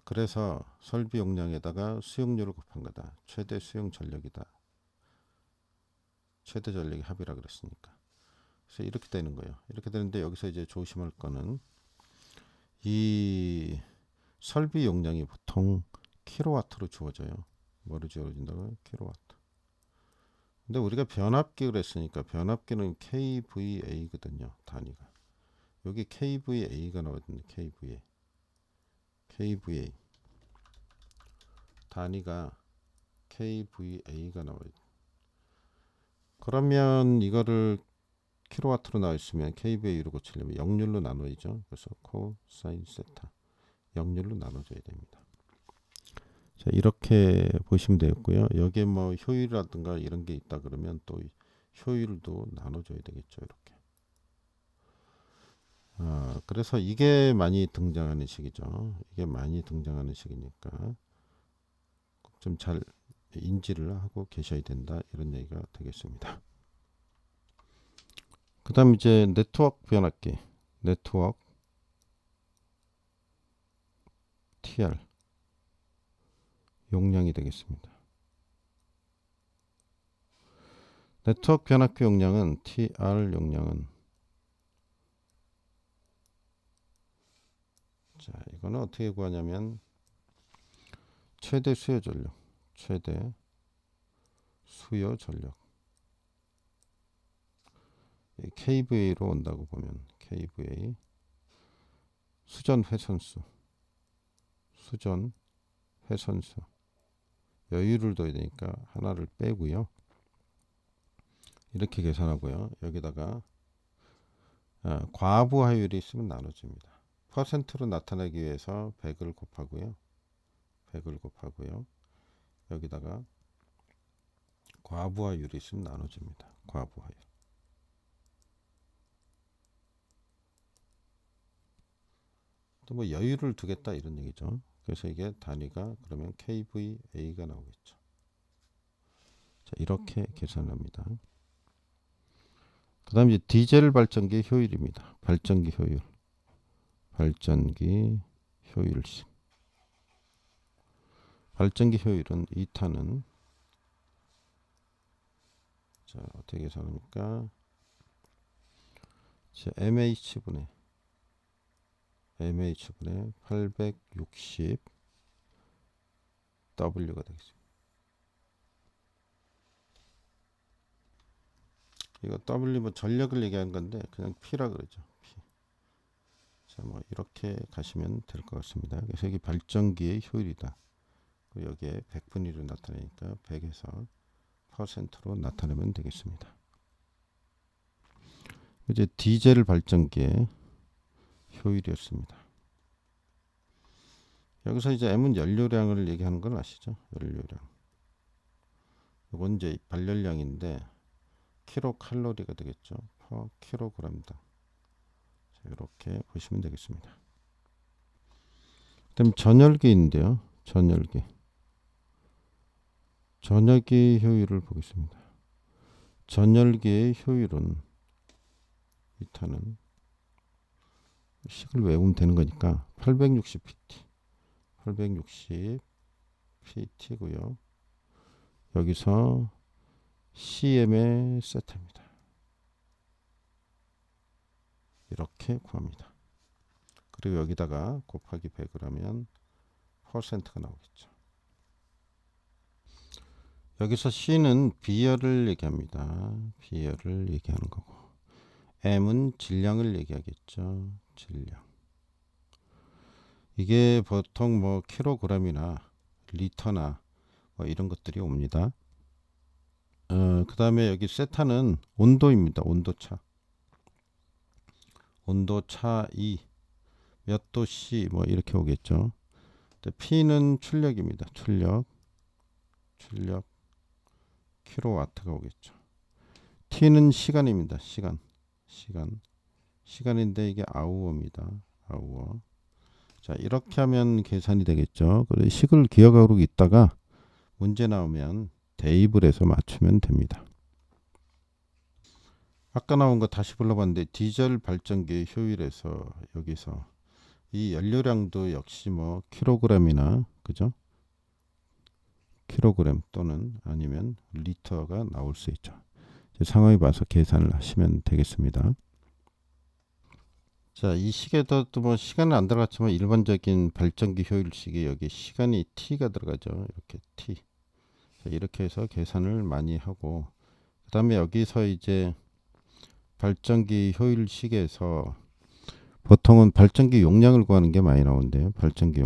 그래서 설비 용량에다가 수용률을 곱한 거다. 최대 수용 전력이다. 최대 전력의 합이라 그랬으니까. 그래서 이렇게 되는 거예요. 이렇게 되는데 여기서 이제 조심할 거는 이 설비 용량이 보통 킬로와트로 주어져요. 뭐로 주어진다고요? 킬로와트. 근데 우리가 변압기 그랬으니까 변압기는 kVA거든요. 단위가. 여기 kVA가 나오거든요. kVA. 단위가 kVA가 나와요. 그러면 이거를 킬로와트로 나와 있으면 kVA로 고치려면 역률로 나눠야죠. 그래서 코사인 세타 역률로 나눠줘야 됩니다. 자 이렇게 보시면 되겠고요. 여기에 뭐 효율이라든가 이런 게 있다 그러면 또 효율도 나눠줘야 되겠죠. 이렇게. 그래서 이게 많이 등장하는 식이죠. 이게 많이 등장하는 식이니까 좀 잘 인지를 하고 계셔야 된다, 이런 얘기가 되겠습니다. 그 다음 이제 네트워크 변압기, 네트워크 TR 용량이 되겠습니다. 네트워크 변압기 용량은 TR 용량은, 자 이거는 어떻게 구하냐면 최대 수요 전력, 최대 수요 전력 KVA로 온다고 보면, KVA 수전 회선수, 수전 회선수 여유를 둬야 되니까 하나를 빼고요. 이렇게 계산하고요. 여기다가 과부하율이 있으면 나눠집니다. 퍼센트로 나타내기 위해서 100을 곱하고요. 100을 곱하고요. 여기다가 과부하율이 있으면 나눠집니다. 과부하율. 또 뭐 여유를 두겠다, 이런 얘기죠. 그래서 이게 단위가 그러면 kVA가 나오겠죠. 자, 이렇게 계산합니다. 그 다음 이제 디젤 발전기 효율입니다. 발전기 효율. 발전기 효율식. 발전기 효율은 2탄은, 자 어떻게 계산합니까? 자, MH분의 860 W가 되겠습니다. 이거 W 뭐 전력을 얘기한 건데 그냥 P라 그러죠. P. 자, 뭐 이렇게 가시면 될 것 같습니다. 그래서 여기 발전기의 효율이다. 여기에 100분위로 나타내니까 100에서 퍼센트로 나타내면 되겠습니다. 이제 디젤 발전기의 효율이었습니다. 여기서 이제 M은 연료량을 얘기하는 건 아시죠? 연료량. 이건 이제 발열량인데 킬로칼로리가 되겠죠. 퍼 킬로그램당. 이렇게 보시면 되겠습니다. 그다음 전열기인데요. 전열기. 전열기 효율을 보겠습니다. 전열기의 효율은, 이탄은 식을 외우면 되는 거니까 860pt 860pt고요. 여기서 CM의 세타입니다. 이렇게 구합니다. 그리고 여기다가 곱하기 100을 하면 퍼센트가 나오겠죠. 여기서 C는 비열을 얘기합니다. 비열을 얘기하는 거고, M은 질량을 얘기하겠죠. 질량. 이게 보통 뭐 킬로그램이나 리터나 뭐 이런 것들이 옵니다. 그 다음에 여기 세타는 온도입니다. 온도차. 온도차 E 몇 도 C 뭐 이렇게 오겠죠. P는 출력입니다. 출력 킬로와트가 오겠죠. T는 시간입니다. 시간인데 이게 아우어입니다. 아우어. 자, 이렇게 하면 계산이 되겠죠. 그래서 식을 기억하고 있다가 문제 나오면 대입을 해서 맞추면 됩니다. 아까 나온 거 다시 불러봤는데 디젤 발전기의 효율에서 여기서 이 연료량도 역시 뭐 킬로그램이나, 그죠? 킬로그램 또는 아니면 리터가 나올 수 있죠. 상황에 봐서 계산을 하시면 되겠습니다. 자, 이 식에도 또 뭐 시간은 안 들어갔지만 일반적인 발전기 효율식에 여기 시간이 T가 들어가죠. 이렇게 T. 자, 이렇게 해서 계산을 많이 하고, 그 다음에 여기서 이제 발전기 효율식에서 보통은 발전기 용량을 구하는 게 많이 나오는데요. 발전기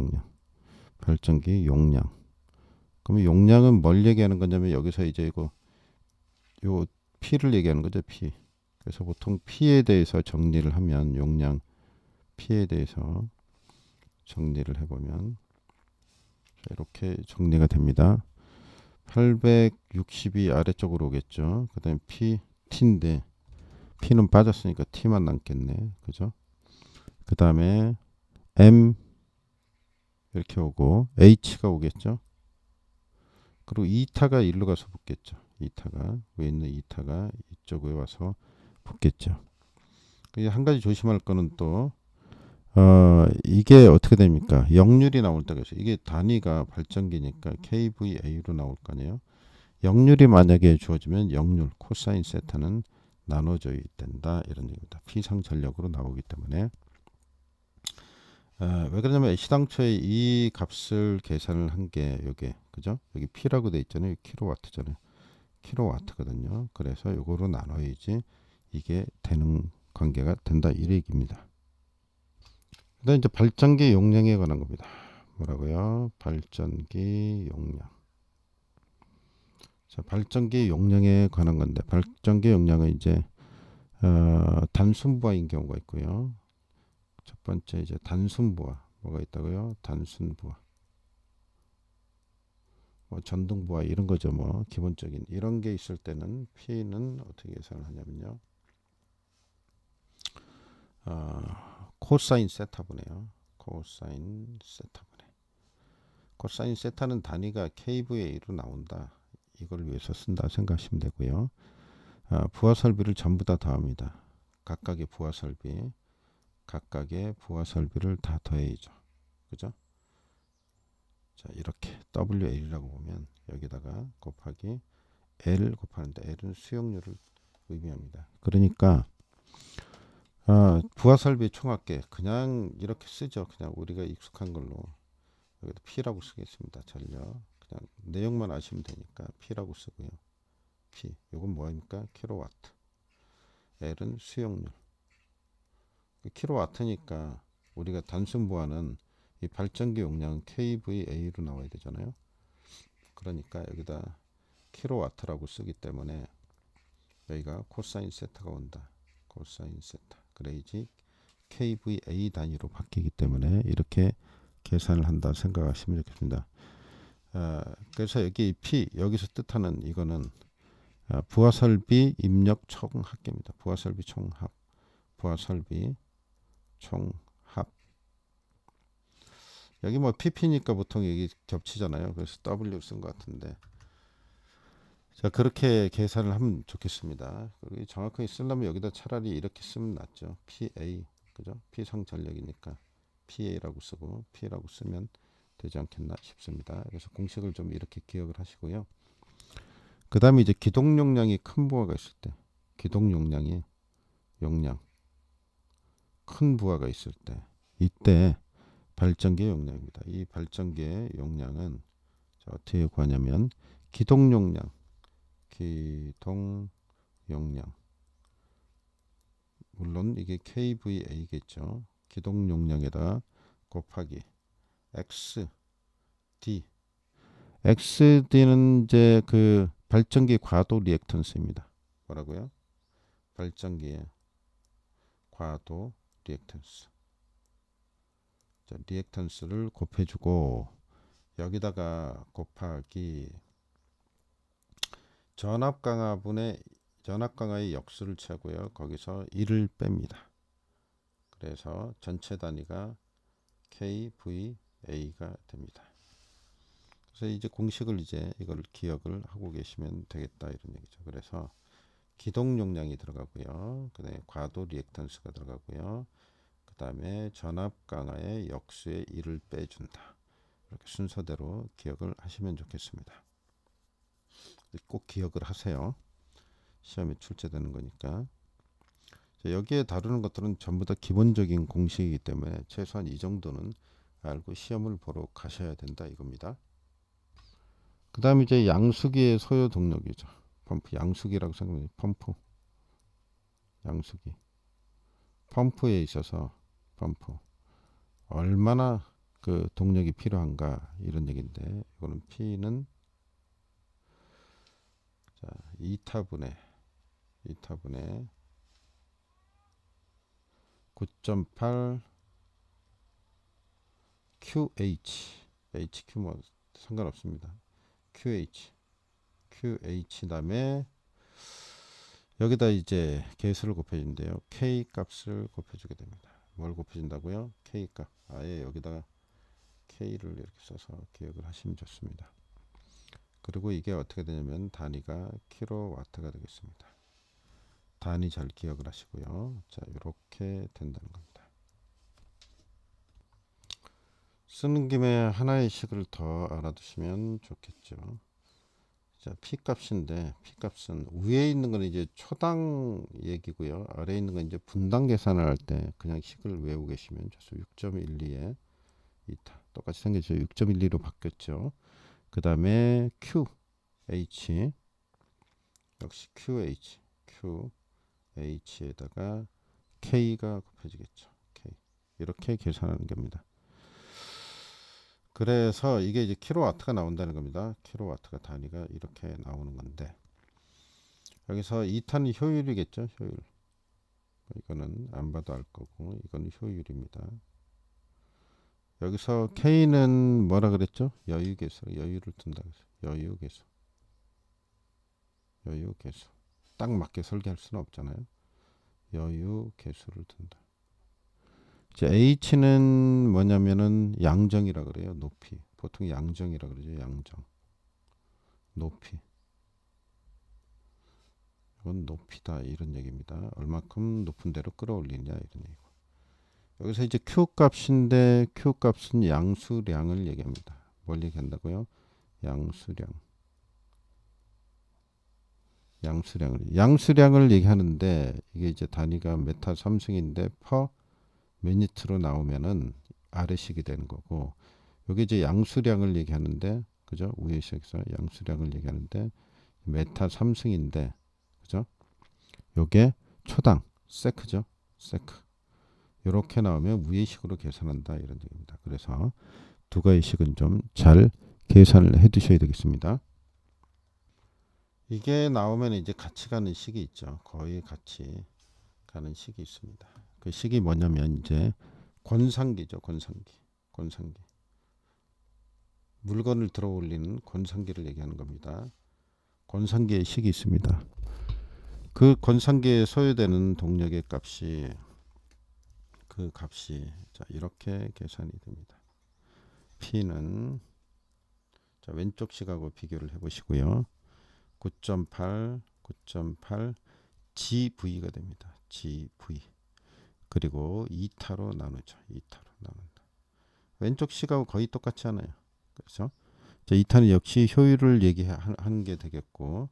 용량. 그럼 용량은 뭘 얘기하는 거냐면 여기서 이제 이거 요 P를 얘기하는 거죠. P. 그래서 보통 P에 대해서 정리를 하면, 용량 P에 대해서 정리를 해보면 이렇게 정리가 됩니다. 860이 아래쪽으로 오겠죠. 그 다음에 P, T인데 P는 빠졌으니까 T만 남겠네. 그죠? 그 다음에 M 이렇게 오고 H가 오겠죠. 그리고 이타가 일로 가서 붙겠죠. 이타가 위에 있는 이타가 이쪽에 와서 붙겠죠. 한 가지 조심할 거는 또 이게 어떻게 됩니까? 역률이 나올 때가 있어요. 이게 단위가 발전기니까 kVA로 나올 거 아니에요. 역률이 만약에 주어지면 역률 코사인 세타는 나눠져야 된다 이런 얘기입니다. 피상전력으로 나오기 때문에 왜 그러냐면 시당초에 이 값을 계산을 한 게 요게 그죠? 여기 P라고 돼 있잖아요. 킬로와트잖아요. 킬로와트거든요. 그래서 요거로 나눠야지 이게 되는 관계가 된다 이 얘기입니다. 그다음 이제 발전기 용량에 관한 겁니다. 뭐라고요? 발전기 용량. 자, 발전기 용량에 관한 건데 발전기 용량은 이제 단순부하인 경우가 있고요. 첫 번째 이제 단순부하 뭐가 있다고요? 단순부하. 뭐 전등부하 이런 거죠. 뭐 기본적인 이런 게 있을 때는 P는 어떻게 계산을 하냐면요. 코사인 세타분해요. 코사인 세타분해. 코사인 세타는 단위가 kVA로 나온다. 이걸 위해서 쓴다 생각하시면 되고요. 부하 설비를 전부 다 더합니다. 각각의 부하 설비를 다 더해야죠. 그죠? 자, 이렇게 WL이라고 보면 여기다가 곱하기 L 곱하는데 L은 수용률을 의미합니다. 그러니까 부하 설비 총합계 그냥 이렇게 쓰죠. 그냥 우리가 익숙한 걸로 여기다 P라고 쓰겠습니다. 전력 그냥 내용만 아시면 되니까 P라고 쓰고요. P 이건 뭐입니까? 킬로와트. L은 수용률. 킬로와트니까 우리가 단순 부하는 이 발전기 용량은 kVA로 나와야 되잖아요. 그러니까 여기다 킬로와트라고 쓰기 때문에 여기가 코사인 세타가 온다. 코사인 세타. 그래야지 kVA 단위로 바뀌기 때문에 이렇게 계산을 한다 생각하시면 좋겠습니다. 그래서 여기 P 여기서 뜻하는 이거는 부하설비 입력 총합계입니다. 부하설비 총합. 부하설비 총합. 여기 뭐 PP니까 보통 여기 겹치잖아요. 그래서 W 쓴 것 같은데. 자, 그렇게 계산을 하면 좋겠습니다. 정확하게 쓰려면 여기다 차라리 이렇게 쓰면 낫죠. PA. 그죠? P상 전력이니까 PA라고 쓰고 P라고 쓰면 되지 않겠나 싶습니다. 그래서 공식을 좀 이렇게 기억을 하시고요. 그 다음에 이제 기동 용량이 큰 부하가 있을 때 기동 용량이 용량 큰 부하가 있을 때 이때 발전기 용량입니다. 이 발전기의 용량은 어떻게 구하냐면 기동 용량 물론 이게 kVA겠죠. 기동 용량에다 곱하기 XD XD는 이제 그 발전기 과도 리액턴스입니다. 뭐라고요? 발전기의 과도 리액턴스. 자, 리액턴스를 곱해주고 여기다가 곱하기 전압강화의 역수를 채고요. 거기서 1을 뺍니다. 그래서 전체 단위가 kVA가 됩니다. 그래서 이제 공식을 이걸 기억을 하고 계시면 되겠다 이런 얘기죠. 그래서 기동 용량이 들어가고요. 그다음에 과도 리액턴스가 들어가고요. 그다음에 전압 강화의 역수의 1을 빼준다. 이렇게 순서대로 기억을 하시면 좋겠습니다. 꼭 기억을 하세요. 시험에 출제되는 거니까. 여기에 다루는 것들은 전부 다 기본적인 공식이기 때문에 최소한 이 정도는 알고 시험을 보러 가셔야 된다 이겁니다. 그 다음에 이제 양수기의 소요 동력이죠. 펌프 양수기라고 생각해요. 양수기 펌프에 있어서 펌프 얼마나 그 동력이 필요한가 이런 얘기인데 이거는 P는 자 2타분의 9.8 QH HQ 뭐 상관없습니다. QH 다음에 여기다 이제 개수를 곱해준대요. K 값을 곱해주게 됩니다. 뭘 곱해진다고요? K값. 아예 여기다가 K를 이렇게 써서 기억을 하시면 좋습니다. 그리고 이게 어떻게 되냐면 단위가 킬로와트가 되겠습니다. 단위 잘 기억을 하시고요. 자, 이렇게 된다는 겁니다. 쓰는 김에 하나의 식을 더 알아두시면 좋겠죠. 자, P 값인데 P 값은 위에 있는 거는 이제 초당 얘기고요. 아래에 있는 건 이제 분당 계산을 할 때 그냥 식을 외우고 계시면 좋습니다. 6.12에 2타 똑같이 생겼죠. 6.12로 바뀌었죠. 그 다음에 QH 역시 QH에다가 K가 곱해지겠죠. K 이렇게 계산하는 겁니다. 그래서 이게 이제 킬로와트가 나온다는 겁니다. 킬로와트가 단위가 이렇게 나오는 건데 여기서 2탄이 효율이겠죠. 효율. 이거는 안 봐도 알 거고 이건 효율입니다. 여기서 K는 뭐라 그랬죠? 여유계수. 여유를 둔다 그랬어요. 여유계수. 여유계수. 딱 맞게 설계할 수는 없잖아요. 여유계수를 둔다. 이제 H는 뭐냐면은 양정이라 그래요. 높이. 보통 양정이라 그러죠. 양정. 높이. 이건 높이다 이런 얘기입니다. 얼마큼 높은 데로 끌어올리냐 이런 얘기고. 여기서 이제 Q 값인데 Q 값은 양수량을 얘기합니다. 뭘 얘기한다고요? 양수량. 양수량을 얘기하는데 이게 이제 단위가 메타 3승인데 퍼 미니트로 나오면은 아래식이 되는 거고 여기 이제 양수량을 얘기하는데 그죠? 위에 식에서 양수량을 얘기하는데 메타 3승인데 그죠? 요게 초당 세크죠. 세크. 이렇게 나오면 위의 식으로 계산한다 이런 얘기입니다. 그래서 두 가지 식은 좀 잘 계산을 해 두셔야 되겠습니다. 이게 나오면 이제 같이 가는 식이 있죠. 거의 같이 가는 식이 있습니다. 그 식이 뭐냐면 이제 권상기죠. 권상기. 물건을 들어 올리는 권상기를 얘기하는 겁니다. 권상기의 식이 있습니다. 그 권상기에 소요되는 동력의 값이 자, 이렇게 계산이 됩니다. P는 자, 왼쪽 식하고 비교를 해 보시고요. 9.8 GV가 됩니다. GV. 그리고 2타로 나누죠. 2타로 나눈다. 왼쪽 식하고 거의 똑같지 않아요. 그렇죠? 자, 2타는 역시 효율을 얘기하는 게 되겠고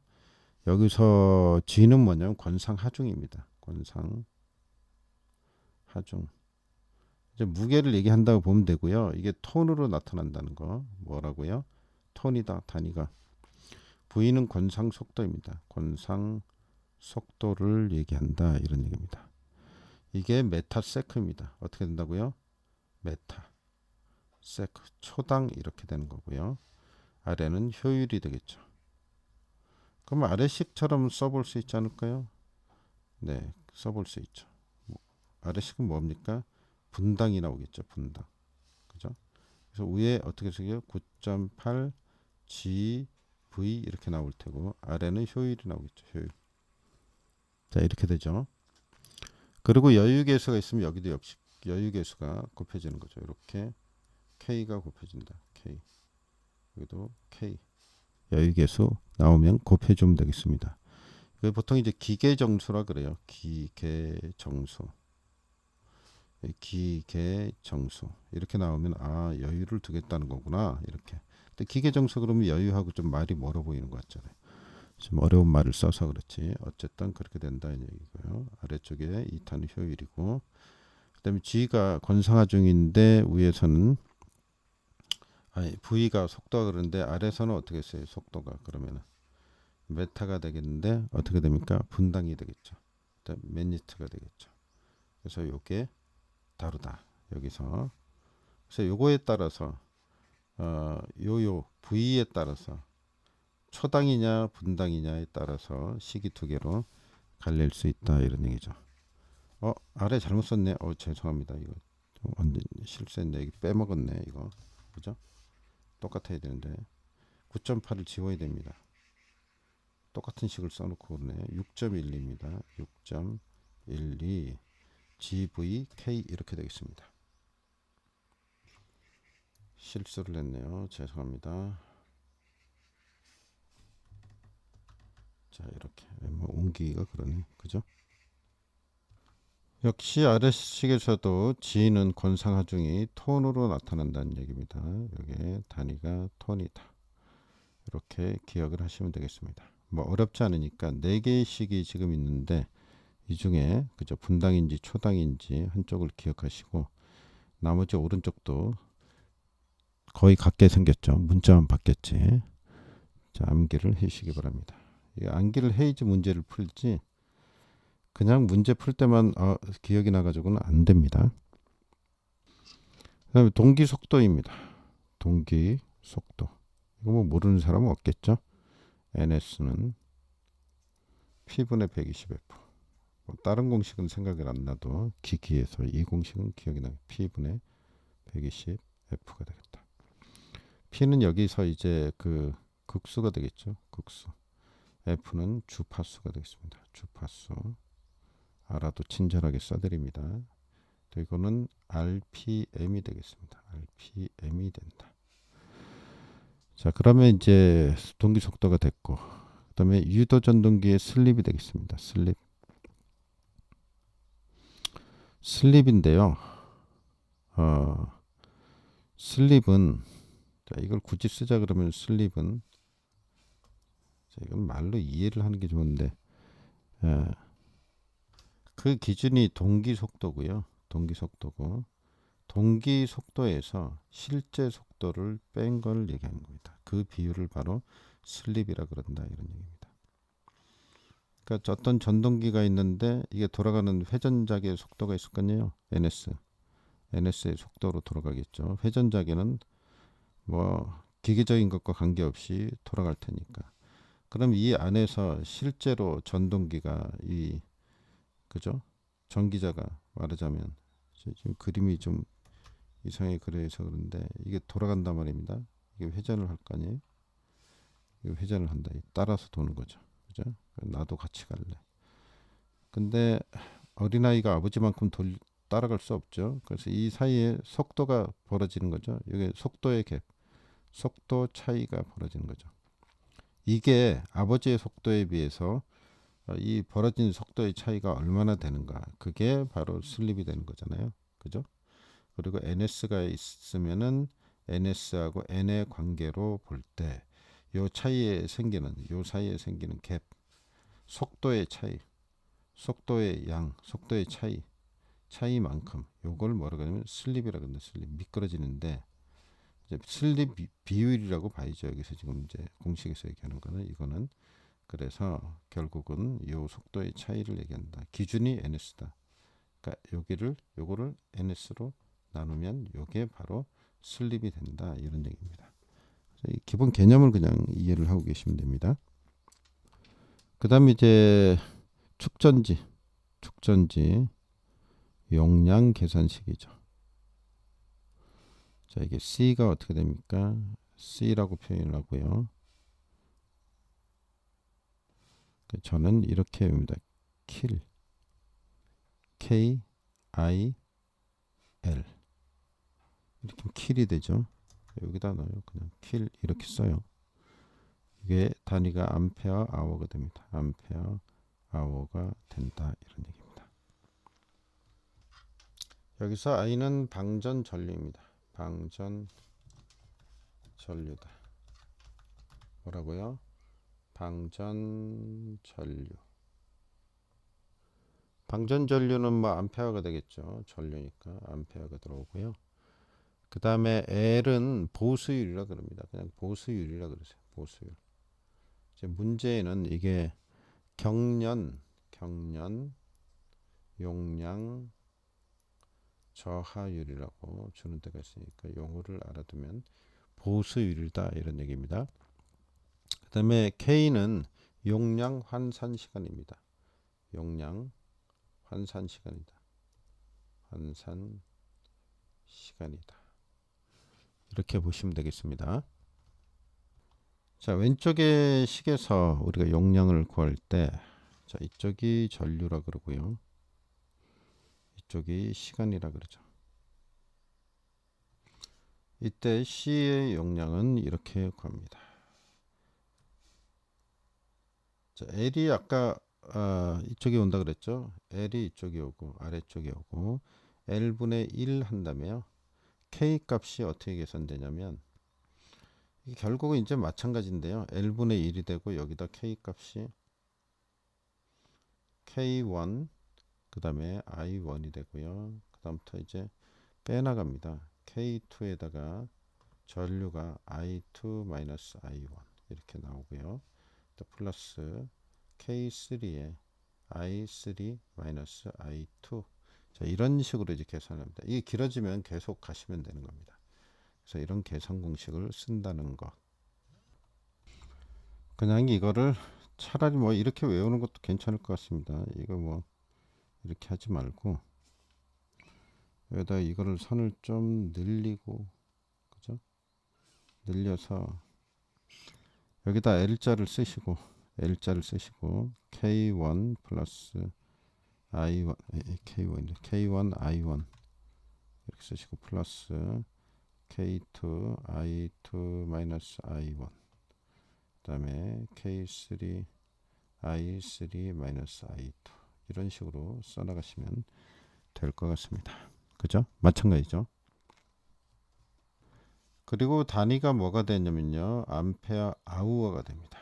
여기서 G는 뭐냐면 권상하중입니다. 권상하중. 이제 무게를 얘기한다고 보면 되고요. 이게 톤으로 나타난다는 거 뭐라고요? 톤이다. 단위가. V는 권상 속도입니다. 권상 속도를 얘기한다 이런 얘기입니다. 이게 메타 세크입니다. 어떻게 된다고요? 메타 세크 초당 이렇게 되는 거고요. 아래는 효율이 되겠죠. 그럼 아래식처럼 써볼 수 있지 않을까요? 네, 써볼 수 있죠. 아래식은 뭡니까? 분당이 나오겠죠. 분당. 그죠? 그래서 위에 어떻게 쓰게요? 9.8 GV 이렇게 나올 테고 아래는 효율이 나오겠죠. 효율. 자, 이렇게 되죠. 그리고 여유계수가 있으면 여기도 역시 여유계수가 곱해지는 거죠. 이렇게 K가 곱해진다. K. 여기도 K. 여유계수 나오면 곱해주면 되겠습니다. 보통 이제 기계정수라 그래요. 기계정수 이렇게 나오면 아 여유를 두겠다는 거구나 이렇게. 근데 기계정수 그러면 여유하고 좀 말이 멀어 보이는 것 같잖아요. 좀 어려운 말을 써서 그렇지 어쨌든 그렇게 된다 이 얘기고요. 아래쪽에 2탄 효율이고 그다음에 G가 권상하중인데 위에서는 아니 V가 속도가 그런데 아래서는 어떻게 써요? 속도가 그러면은 메타가 되겠는데 어떻게 됩니까? 분당이 되겠죠. 미니트가 되겠죠. 그래서 요게 다르다. 여기서 그래서 요거에 따라서 요요 V에 따라서 초당이냐 분당이냐에 따라서 식이 두 개로 갈릴 수 있다 이런 얘기죠. 아래 잘못 썼네. 죄송합니다. 이거 완전 실수했네. 이거 빼먹었네. 이거 그죠? 똑같아야 되는데 9.8을 지워야 됩니다. 똑같은 식을 써놓고 그러네. 6.12입니다. 6.12 GVK 이렇게 되겠습니다. 실수를 했네요. 죄송합니다. 자, 이렇게 뭐 옮기기가 그러네, 그죠? 역시 아래식에서도 G는 권상하중이 톤으로 나타난다는 얘기입니다. 여기에 단위가 톤이다. 이렇게 기억을 하시면 되겠습니다. 뭐 어렵지 않으니까 4개의 식이 지금 있는데 이 중에 그죠, 분당인지 초당인지 한쪽을 기억하시고 나머지 오른쪽도 거의 같게 생겼죠. 문자만 바뀌었지. 자, 암기를 해주시기 바랍니다. 이 암기를 해야지 문제를 풀지 그냥 문제 풀 때만 기억이 나가지고는 안 됩니다. 그 다음에 동기 속도입니다. 동기 속도. 이거 뭐 모르는 사람은 없겠죠. NS는 P분의 120F. 뭐 다른 공식은 생각이 안 나도 기기에서 이 공식은 기억이 나요. P분의 120F가 되겠다. P는 여기서 이제 그 극수가 되겠죠. 극수. F는 주파수가 되겠습니다. 주파수. 알아도 친절하게 써드립니다. 이거는 RPM이 되겠습니다. RPM이 된다. 자, 그러면 이제 동기 속도가 됐고, 그 다음에 유도 전동기의 슬립이 되겠습니다. 슬립인데요. 슬립은 자, 이걸 굳이 쓰자 그러면 슬립은 자, 이건 말로 이해를 하는 게 좋은데 그 기준이 동기 속도고요. 동기 속도고 동기 속도에서 실제 속도를 뺀 걸 얘기하는 겁니다. 그 비율을 바로 슬립이라 그런다 이런 얘기입니다. 그러니까 어떤 전동기가 있는데 이게 돌아가는 회전자기의 속도가 있을 거 아니에요. NS의 속도로 돌아가겠죠. 회전자기는 뭐 기계적인 것과 관계없이 돌아갈 테니까. 그럼 이 안에서 실제로 전동기가 이 그죠? 전기자가 말하자면 지금 그림이 좀 이상하게 그려서 그런데 이게 돌아간단 말입니다. 이게 회전을 할 거 아니에요? 이게 회전을 한다. 따라서 도는 거죠. 그죠? 나도 같이 갈래. 근데 어린아이가 아버지만큼 따라갈 수 없죠. 그래서 이 사이에 속도가 벌어지는 거죠. 이게 속도의 갭, 속도 차이가 벌어지는 거죠. 이게 아버지의 속도에 비해서 이 벌어진 속도의 차이가 얼마나 되는가. 그게 바로 슬립이 되는 거잖아요. 그죠? 그리고 NS가 있으면은 NS하고 N의 관계로 볼 때 요 사이에 생기는 갭, 속도의 차이, 속도의 양, 속도의 차이만큼 요걸 뭐라고 하냐면 슬립이라고 합니다. 슬립, 미끄러지는데 이제 슬립 비율이라고 봐야죠. 여기서 지금 이제 공식에서 얘기하는 거는 이거는 그래서 결국은 요 속도의 차이를 얘기한다. 기준이 NS다. 그러니까 요거를 NS로 나누면 요게 바로 슬립이 된다 이런 얘기입니다. 이 기본 개념을 그냥 이해를 하고 계시면 됩니다. 그 다음에 이제 축전지 용량 계산식이죠. 자, 이게 C가 어떻게 됩니까? C라고 표현을 하고요. 저는 이렇게 합니다. 킬 K I L 이렇게 킬이 되죠. 여기다 넣어요. 그냥 킬 이렇게 써요. 이게 단위가 암페어 아워가 됩니다. 암페어 아워가 된다 이런 얘기입니다. 여기서 I는 방전 전류입니다. 방전 전류다. 뭐라고요? 방전 전류. 방전 전류는 뭐 암페어가 되겠죠. 전류니까 암페어가 들어오고요. 그 다음에 L은 보수율이라 그럽니다. 그냥 보수율이라 그러세요. 보수율. 이제 문제는 이게 경련, 용량, 저하율이라고 주는 데가 있으니까 용어를 알아두면 보수율이다 이런 얘기입니다. 그 다음에 K는 용량 환산 시간입니다. 용량 환산 시간이다. 환산 시간이다. 이렇게 보시면 되겠습니다. 자, 왼쪽의 식에서 우리가 용량을 구할 때 자, 이쪽이 전류라 그러고요. 이쪽이 시간이라 그러죠. 이때 C의 용량은 이렇게 구합니다. 자, L이 아까 이쪽에 온다 그랬죠. L이 이쪽에 오고 아래쪽에 오고 L분의 1 한다며요. K 값이 어떻게 계산되냐면 결국은 이제 마찬가지인데요. L분의 1이 되고 여기다 K 값이 K1 그 다음에 I1이 되고요. 그 다음부터 이제 빼나갑니다. K2에다가 전류가 I2-I1 이렇게 나오고요. 또 플러스 K3에 I3-I2 자, 이런 식으로 이제 계산합니다. 이게 길어지면 계속 가시면 되는 겁니다. 그래서 이런 계산 공식을 쓴다는 거. 그냥 이거를 차라리 뭐 이렇게 외우는 것도 괜찮을 것 같습니다. 이거 뭐 이렇게 하지 말고 여기다 이거를 선을 좀 늘리고 그죠? 늘려서 여기다 L자를 쓰시고 K1 플러스 I1 K1 I1 이렇게 쓰시고 플러스 K2 I2 마이너스 I1 그 다음에 K3 I3 마이너스 I2 이런 식으로 써나가시면 될 것 같습니다. 그죠? 마찬가지죠. 그리고 단위가 뭐가 되냐면요. 암페어 아우어가 됩니다.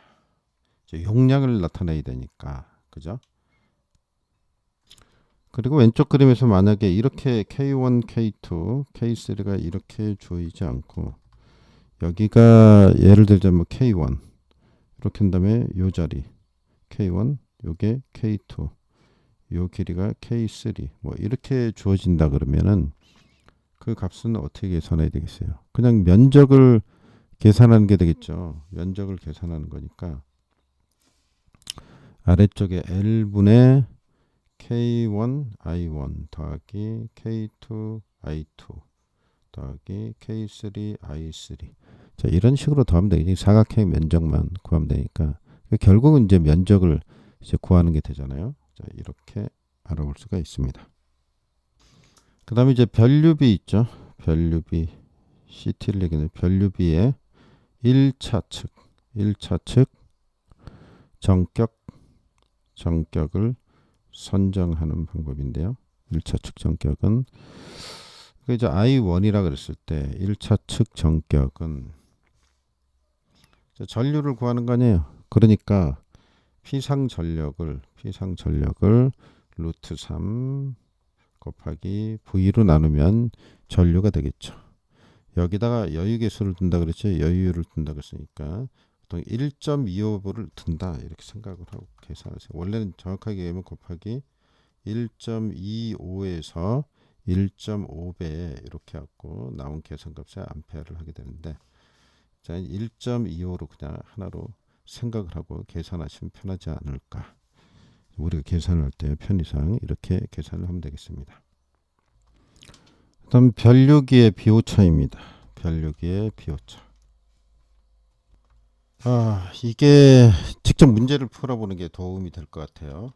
용량을 나타내야 되니까. 그죠? 그리고 왼쪽 그림에서 만약에 이렇게 K1, K2, K3가 이렇게 주어지지 않고 여기가 예를 들자면 K1 이렇게 한 다음에 요 자리 K1 요게 K2 요 길이가 K3 뭐 이렇게 주어진다 그러면은 그 값은 어떻게 계산해야 되겠어요? 그냥 면적을 계산하는 게 되겠죠. 면적을 계산하는 거니까 아래쪽에 L분의 K1 I1 더하기 K2 I2 더하기 K3 I3 자 이런 식으로 더하면 되겠지. 사각형 면적만 구하면 되니까 결국은 이제 면적을 이제 구하는 게 되잖아요. 자 이렇게 알아볼 수가 있습니다. 그 다음에 이제 변류비 있죠. 변류비 CT를 얘기하는 변류비의 1차 측 정격을 선정하는 방법인데요. 1차 측 정격은 그 이제 I1이라 그랬을 때 1차 측 정격은 전류를 구하는 거 아니에요. 그러니까 피상 전력을 루트 3 곱하기 V로 나누면 전류가 되겠죠. 여기다가 여유계수를 둔다 그랬죠. 여유를 둔다 그랬으니까 보통 1.25를 둔다 이렇게 생각을 하고 계산하세요. 원래는 정확하게 얘기하면 곱하기 1.25에서 1.5배 이렇게 갖고 나온 계산값에 암페어를 하게 되는데 자 1.25로 그냥 하나로 생각을 하고 계산하시면 편하지 않을까. 우리가 계산을 할 때 편의상 이렇게 계산을 하면 되겠습니다. 다음 변류기의 비오차입니다. 변류기의 비오차. 이게 직접 문제를 풀어보는 게 도움이 될 것 같아요.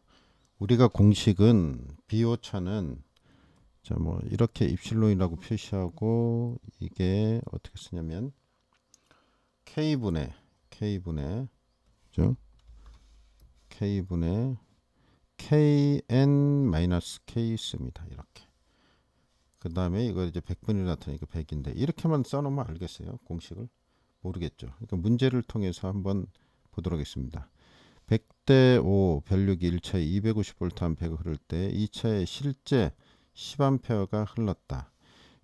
우리가 공식은 비오차는 자 뭐 이렇게 입실론이라고 표시하고 이게 어떻게 쓰냐면 K분의 그죠? K분의 KN-K 씁니다. 이렇게. 그 다음에 이거 이제 100분이 나타나니까 100인데 이렇게만 써놓으면 알겠어요. 공식을 모르겠죠. 그러니까 문제를 통해서 한번 보도록 하겠습니다. 100대 5 변류기 1차에 250V 한 100을 흐를 때 2차에 실제 10A가 흘렀다.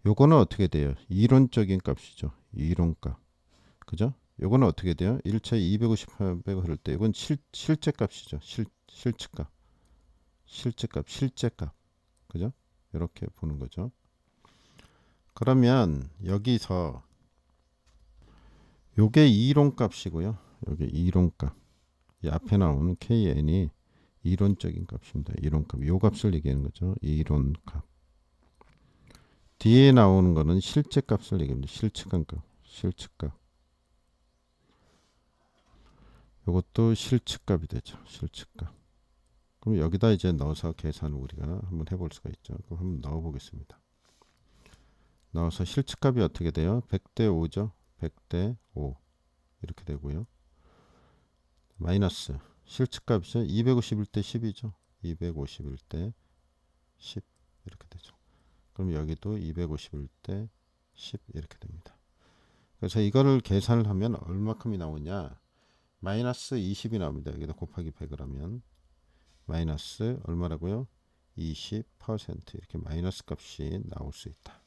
요거는 어떻게 돼요? 이론적인 값이죠. 이론값. 그죠? 요거는 어떻게 돼요? 1차에 250A 흐를 때 이건 실제 값이죠. 실측값. 실제값. 그죠? 이렇게 보는 거죠. 그러면 여기서 요게 이론값이고요. 요게 이론값. 이 앞에 나오는 KN이 이론적인 값입니다. 이론값. 요 값을 얘기하는 거죠. 이론값. 뒤에 나오는 거는 실제 값을 얘기합니다. 실측값. 요것도 실측값이 되죠. 실측값. 그럼 여기다 이제 넣어서 계산을 우리가 한번 해볼 수가 있죠. 그럼 한번 넣어 보겠습니다. 넣어서 실측값이 어떻게 돼요? 100대 5죠. 100대 5 이렇게 되고요. 마이너스 실측값이죠. 251대 10이죠. 251대 10 이렇게 되죠. 그럼 여기도 251대 10 이렇게 됩니다. 그래서 이거를 계산을 하면 얼마큼이 나오냐? 마이너스 20이 나옵니다. 여기다 곱하기 100을 하면 마이너스 얼마라고요? 20% 이렇게 마이너스 값이 나올 수 있다.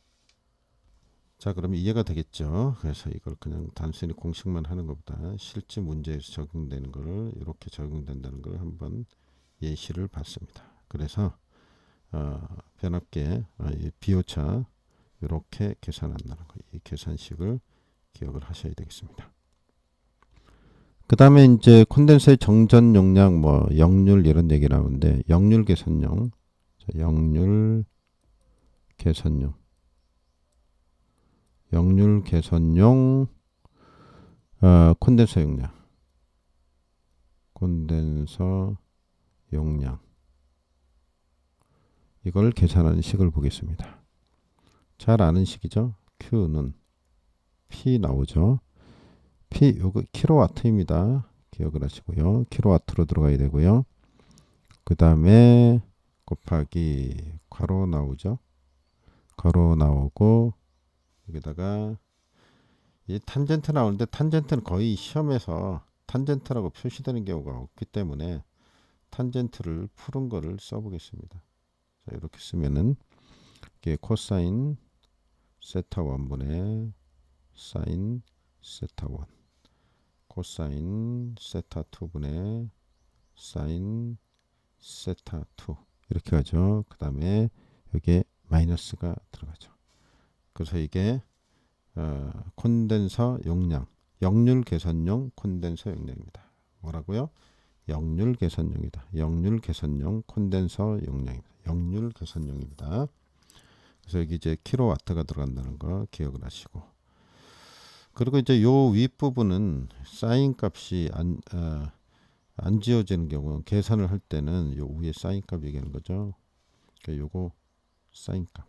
자, 그럼 이해가 되겠죠? 그래서 이걸 그냥 단순히 공식만 하는 것보다 실제 문제에서 적용되는 것을 이렇게 적용된다는 걸 한번 예시를 봤습니다. 그래서 변압계 이 비오차 이렇게 계산한다는 거, 이 계산식을 기억을 하셔야 되겠습니다. 그 다음에 이제 콘덴서의 정전 용량 뭐 역률 이런 얘기 나오는데 역률 계산용, 역률 계산용, 역률 계산용 콘덴서 용량, 콘덴서 용량 이걸 계산하는 식을 보겠습니다. 잘 아는 식이죠. Q는 P 나오죠. P 요거 킬로와트입니다. 기억을 하시고요. 킬로와트로 들어가야 되고요. 그 다음에 곱하기 괄호 나오죠. 괄호 나오고 여기다가 이 탄젠트 나오는데 탄젠트는 거의 시험에서 탄젠트라고 표시되는 경우가 없기 때문에 탄젠트를 푸른 거를 써보겠습니다. 자, 이렇게 쓰면은 이게 코사인 세타 1분의 사인 세타 1 코사인 세타 2분의 사인 세타 2 이렇게 가죠. 그 다음에 여기에 마이너스가 들어가죠. 그래서 이게 콘덴서 용량 역률 계산용 콘덴서 용량입니다. 뭐라고요? 역률 계산용이다. 역률 계산용 콘덴서 용량입니다. 역률 계산용입니다. 그래서 여기 이제 킬로와트가 들어간다는 거 기억을 하시고 그리고 이제 요 윗부분은 사인 값이 안 지워지는 경우 계산을 할 때는 요 위에 사인 값 얘기하는 거죠. 그러니까 요거 사인 값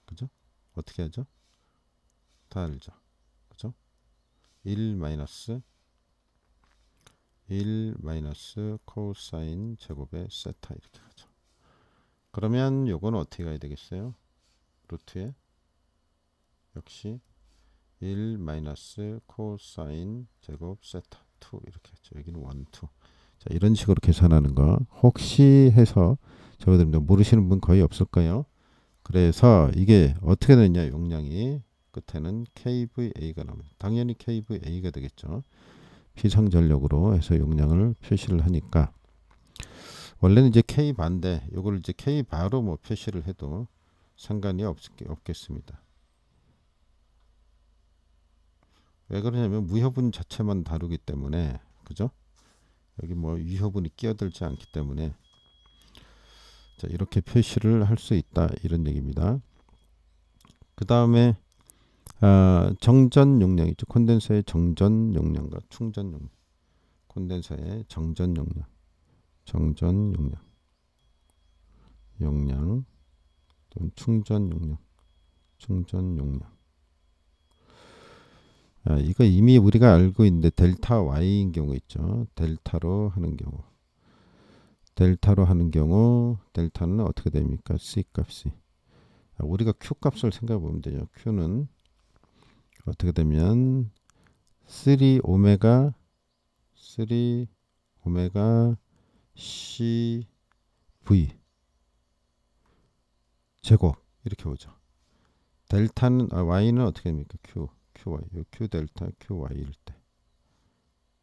그죠? 어떻게 하죠? 다 알죠. 그죠? 1 마이너스 코사인 제곱의 세타 이렇게 가죠. 그러면 요거는 어떻게 가야 되겠어요? 루트에 역시 1 마이너스 코사인 제곱 세타 2 이렇게 했죠. 여기는 1, 2. 자, 이런 식으로 계산하는 거 혹시 해서 저거들 모르시는 분 거의 없을 거예요. 그래서 이게 어떻게 되느냐 용량이 끝에는 kVA가 나옵니다. 당연히 kVA가 되겠죠. 피상전력으로 해서 용량을 표시를 하니까 원래는 이제 K 반대 요걸 이제 K 바로 뭐 표시를 해도 상관이 없겠습니다. 왜 그러냐면 무효분 자체만 다루기 때문에 그죠? 여기 뭐 유효분이 끼어들지 않기 때문에 자, 이렇게 표시를 할 수 있다 이런 얘기입니다. 그 다음에 정전 용량이죠. 콘덴서의 정전 용량과 충전 용량. 콘덴서의 정전 용량, 정전 용량 또는 충전 용량. 이거 이미 우리가 알고 있는데 델타 Y인 경우 있죠. 델타로 하는 경우 델타는 어떻게 됩니까? C 값이 우리가 Q 값을 생각해 보면 되죠. Q는 어떻게 되면 3 오메가 CV 제곱 이렇게 오죠. 델타는 Y는 어떻게 됩니까? QY Q 델타 QY일 때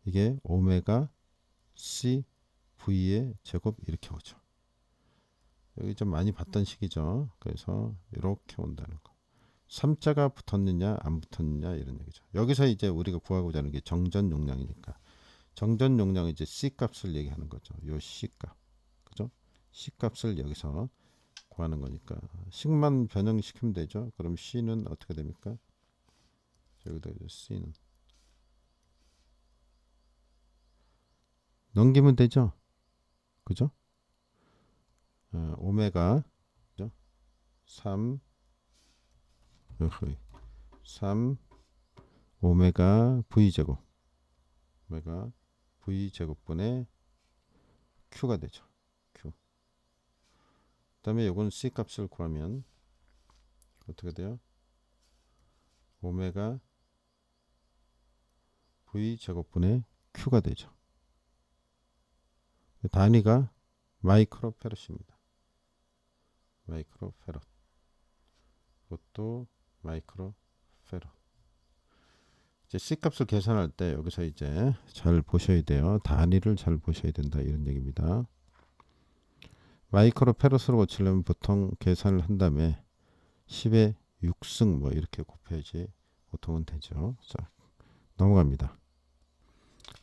이게 오메가 CV의 제곱 이렇게 오죠. 여기 좀 많이 봤던 식이죠. 그래서 이렇게 온다는 거. 3자가 붙었느냐 안 붙었느냐 이런 얘기죠. 여기서 이제 우리가 구하고자 하는 게 정전 용량이니까 정전 용량 이제 C 값을 얘기하는 거죠. 요 C 값. 그죠? C 값을 여기서 구하는 거니까 식만 변형시키면 되죠. 그럼 C는 어떻게 됩니까? 여기다 C는 넘기면 되죠. 그죠? 오메가 3 3 오메가 V제곱 오메가 V제곱분의 Q가 되죠. Q. 그 다음에 요건 C 값을 구하면 어떻게 돼요? 오메가 V제곱분의 Q가 되죠. 단위가 마이크로페럿입니다. 마이크로페럿. 이것도 마이크로페럿. 이제 C 값을 계산할 때 여기서 이제 잘 보셔야 돼요. 단위를 잘 보셔야 된다 이런 얘기입니다. 마이크로페럿으로 고치려면 보통 계산을 한 다음에 10의 6승 뭐 이렇게 곱해야지 보통은 되죠. 자, 넘어갑니다.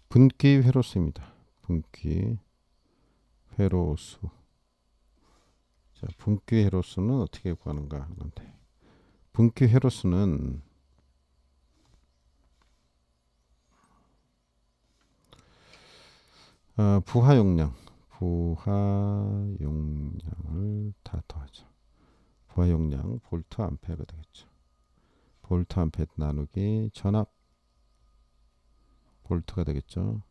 분기 회로수입니다. 분기 회로수. 자, 분기 회로수는 어떻게 구하는가 하는 건데, 분기 회로수는 부하 용량을 다 더하죠. 부하 용량 볼트 암페어가 되겠죠. 볼트 암페어 나누기 전압 볼트가 되겠죠.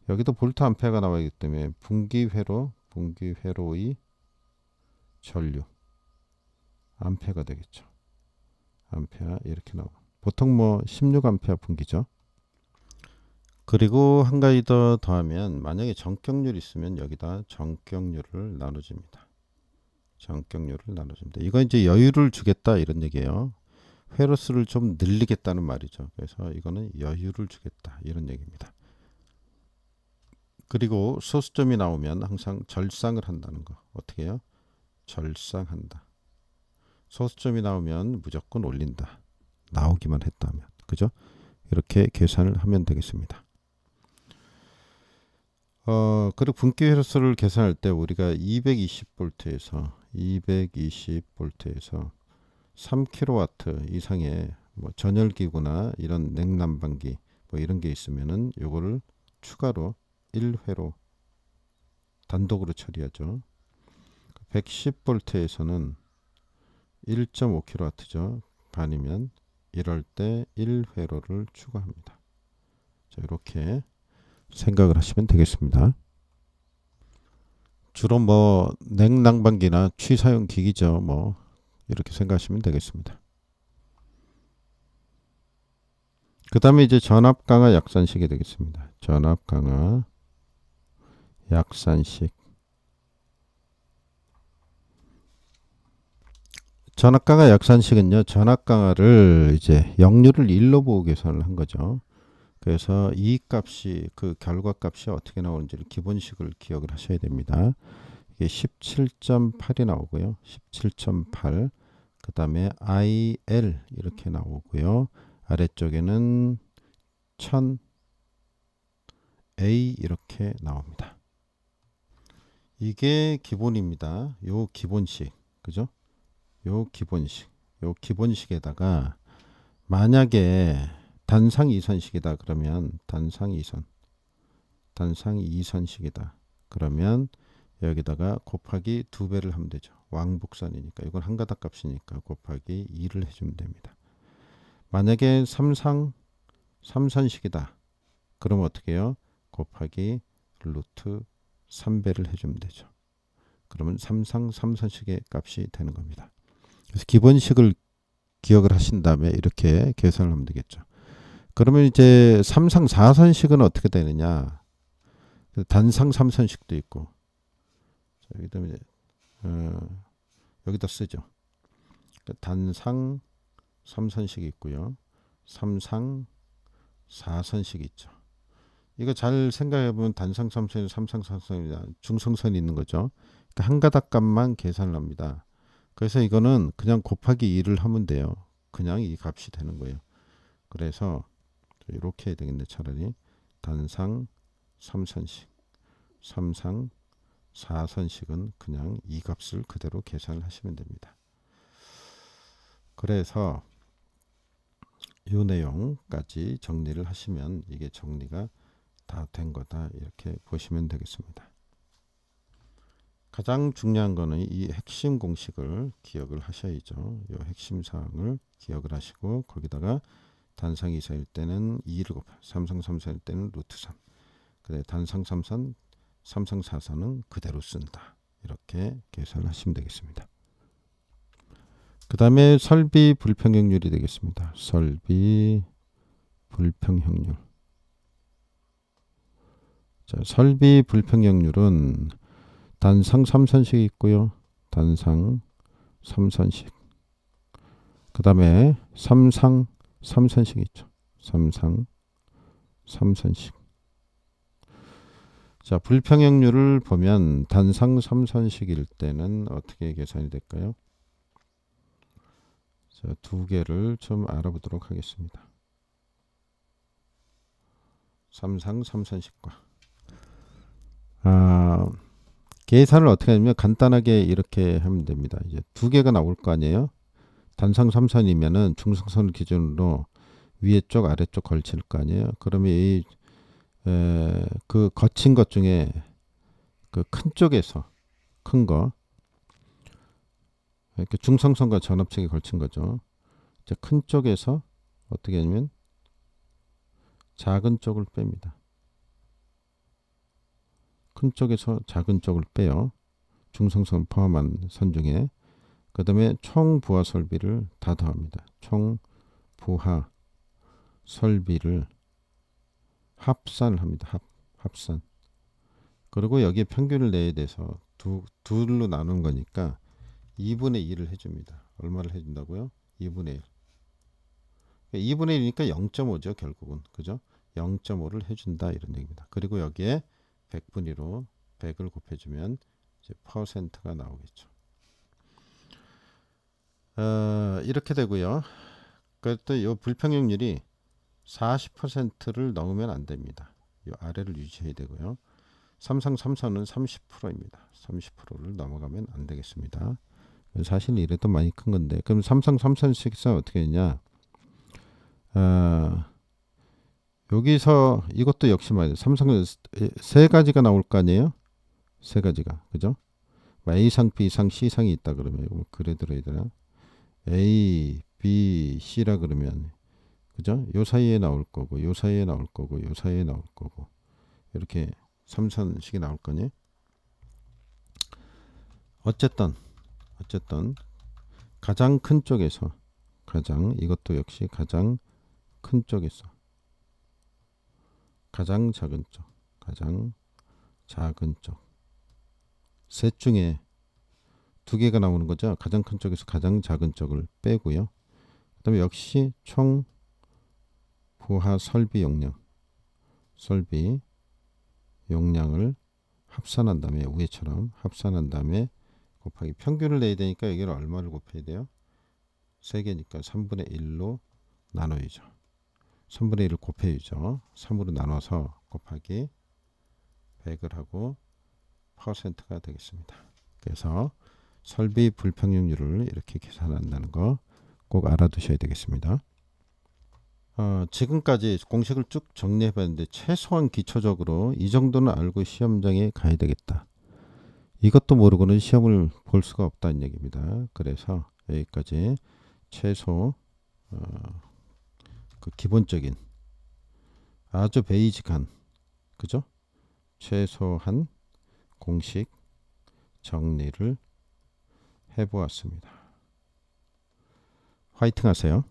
여기도 볼트 암페어가 나와있기 때문에 분기 회로의 전류 암페어가 되겠죠. 암페어 이렇게 나오고 보통 뭐 16암페어 분기죠. 그리고 한 가지 더 더하면 만약에 전격률이 있으면 여기다 전격률을 나눠줍니다. 전격률을 나눠줍니다. 이건 이제 여유를 주겠다 이런 얘기예요. 회로수를 좀 늘리겠다는 말이죠. 그래서 이거는 여유를 주겠다 이런 얘기입니다. 그리고 소수점이 나오면 항상 절상을 한다는 거. 어떻게 해요? 절상한다. 소수점이 나오면 무조건 올린다. 나오기만 했다면. 그죠? 이렇게 계산을 하면 되겠습니다. 그리고 분기 회로수를 계산할 때 우리가 220V에서 3kW 이상의 뭐 전열기구나 이런 냉난방기 뭐 이런 게 있으면은 요거를 추가로 1회로 단독으로 처리하죠. 110V에서는 1.5kW죠. 반이면 이럴 때 1회로를 추가합니다. 자, 이렇게 생각을 하시면 되겠습니다. 주로 뭐 냉난방기나 취사용 기기죠. 뭐 이렇게 생각하시면 되겠습니다. 그 다음에 이제 전압 강화 약산식이 되겠습니다. 전압 강화 약산식. 전압 강화 약산식은요. 전압 강화를 이제 역률을 1로 보고 계산을 한 거죠. 그래서 이 값이 그 결과값이 어떻게 나오는지를 기본식을 기억을 하셔야 됩니다. 이게 17.8이 나오고요. 17.8. 그 다음에 IL 이렇게 나오고요. 아래쪽에는 1000A 이렇게 나옵니다. 이게 기본입니다. 요 기본식. 그죠? 요 기본식에다가 만약에 단상 이선식이다 그러면 단상 이선식이다 그러면 여기다가 곱하기 2배를 하면 되죠. 왕복선이니까 이건 한 가닥 값이니까 곱하기 2를 해주면 됩니다. 만약에 삼선식이다 그러면 어떻게 해요? 곱하기 루트 3배를 해주면 되죠. 그러면 삼선식의 값이 되는 겁니다. 그래서 기본식을 기억을 하신 다음에 이렇게 계산을 하면 되겠죠. 그러면 이제 3상 4선식은 어떻게 되느냐? 단상 3선식도 있고 여기다 쓰죠. 단상 3선식이 있고요. 3상 4선식이 있죠. 이거 잘 생각해 보면 단상 3선이 3상 4선이 중성선이 있는 거죠. 그러니까 한 가닥 값만 계산을 합니다. 그래서 이거는 그냥 곱하기 2를 하면 돼요. 그냥 이 값이 되는 거예요. 그래서 이렇게 해야 되겠네. 차라리 단상 3선식 3상 4선식은 그냥 이 값을 그대로 계산을 하시면 됩니다. 그래서 이 내용까지 정리를 하시면 이게 정리가 다 된 거다 이렇게 보시면 되겠습니다. 가장 중요한 거는 이 핵심 공식을 기억을 하셔야죠. 이 핵심 사항을 기억을 하시고 거기다가 단상 이사일 때는 2를 곱해, 삼상 3사일 때는 루트 3. 그래 단상 3선, 삼상 4선은 그대로 쓴다. 이렇게 계산하시면 되겠습니다. 그 다음에 설비 불평형률이 되겠습니다. 설비 불평형률. 자, 설비 불평형률은 단상 3선식이 있고요. 단상 3선식. 그 다음에 삼상 3선식 있죠. 삼상 3선식. 자, 불평형률을 보면 단상 3선식일 때는 어떻게 계산이 될까요? 자, 두 개를 좀 알아보도록 하겠습니다. 삼상 3선식과 계산을 어떻게 하냐면 간단하게 이렇게 하면 됩니다. 이제 두 개가 나올 거 아니에요. 단상 3선이면은 중성선을 기준으로 위에 쪽 아래쪽 걸칠 거 아니에요. 그러면 그 거친 것 중에 그 큰 쪽에서 큰 거 이렇게 중성선과 전압책에 걸친 거죠. 이제 큰 쪽에서 어떻게 하냐면 작은 쪽을 뺍니다. 큰 쪽에서 작은 쪽을 빼요. 중성선 포함한 선 중에. 그 다음에 총 부하 설비를 다 더합니다. 총 부하 설비를 합산을 합니다. 합산. 그리고 여기에 평균을 내야 돼서 둘로 나눈 거니까 2분의 1을 해줍니다. 얼마를 해준다고요? 2분의 1. 2분의 1이니까 0.5죠. 결국은. 그죠? 0.5를 해준다 이런 얘기입니다. 그리고 여기에 100분위로 100을 곱해주면 이제 퍼센트가 나오겠죠. 이렇게 되고요. 그또 이 불평형률이 40%를 넘으면 안 됩니다. 이 아래를 유지해야 되고요. 삼상 3선은 30%입니다. 30%를 넘어가면 안 되겠습니다. 사실 이래도 많이 큰 건데 그럼 삼상 3선식에서 어떻게 했냐? 여기서 이것도 역시 말이에요. 삼성은 세 가지가 나올 거 아니에요? 세 가지가 그죠? A상, B상, C상이 있다 그러면 이거 그래 들어야 되나? A, B, C라 그러면 그죠? 요 사이에 나올 거고 요 사이에 나올 거고 요 사이에 나올 거고 이렇게 3선식이 나올 거니? 어쨌든 가장 큰 쪽에서 이것도 역시 가장 큰 쪽에서 가장 작은 쪽 셋 중에 두 개가 나오는 거죠. 가장 큰 쪽에서 가장 작은 쪽을 빼고요. 그 다음에 역시 총 부하 설비 용량을 합산한 다음에 위에처럼 합산한 다음에 곱하기 평균을 내야 되니까 여기를 얼마를 곱해야 돼요? 3개니까 3분의 1로 나눠야죠. 3분의 1을 곱해야죠. 3으로 나눠서 곱하기 100을 하고 퍼센트가 되겠습니다. 그래서 설비 불평형률을 이렇게 계산한다는 거 꼭 알아두셔야 되겠습니다. 지금까지 공식을 쭉 정리해 봤는데 최소한 기초적으로 이 정도는 알고 시험장에 가야 되겠다. 이것도 모르고는 시험을 볼 수가 없다는 얘기입니다. 그래서 여기까지 최소 그 기본적인 아주 베이직한 그죠? 최소한 공식 정리를 해보았습니다. 화이팅 하세요.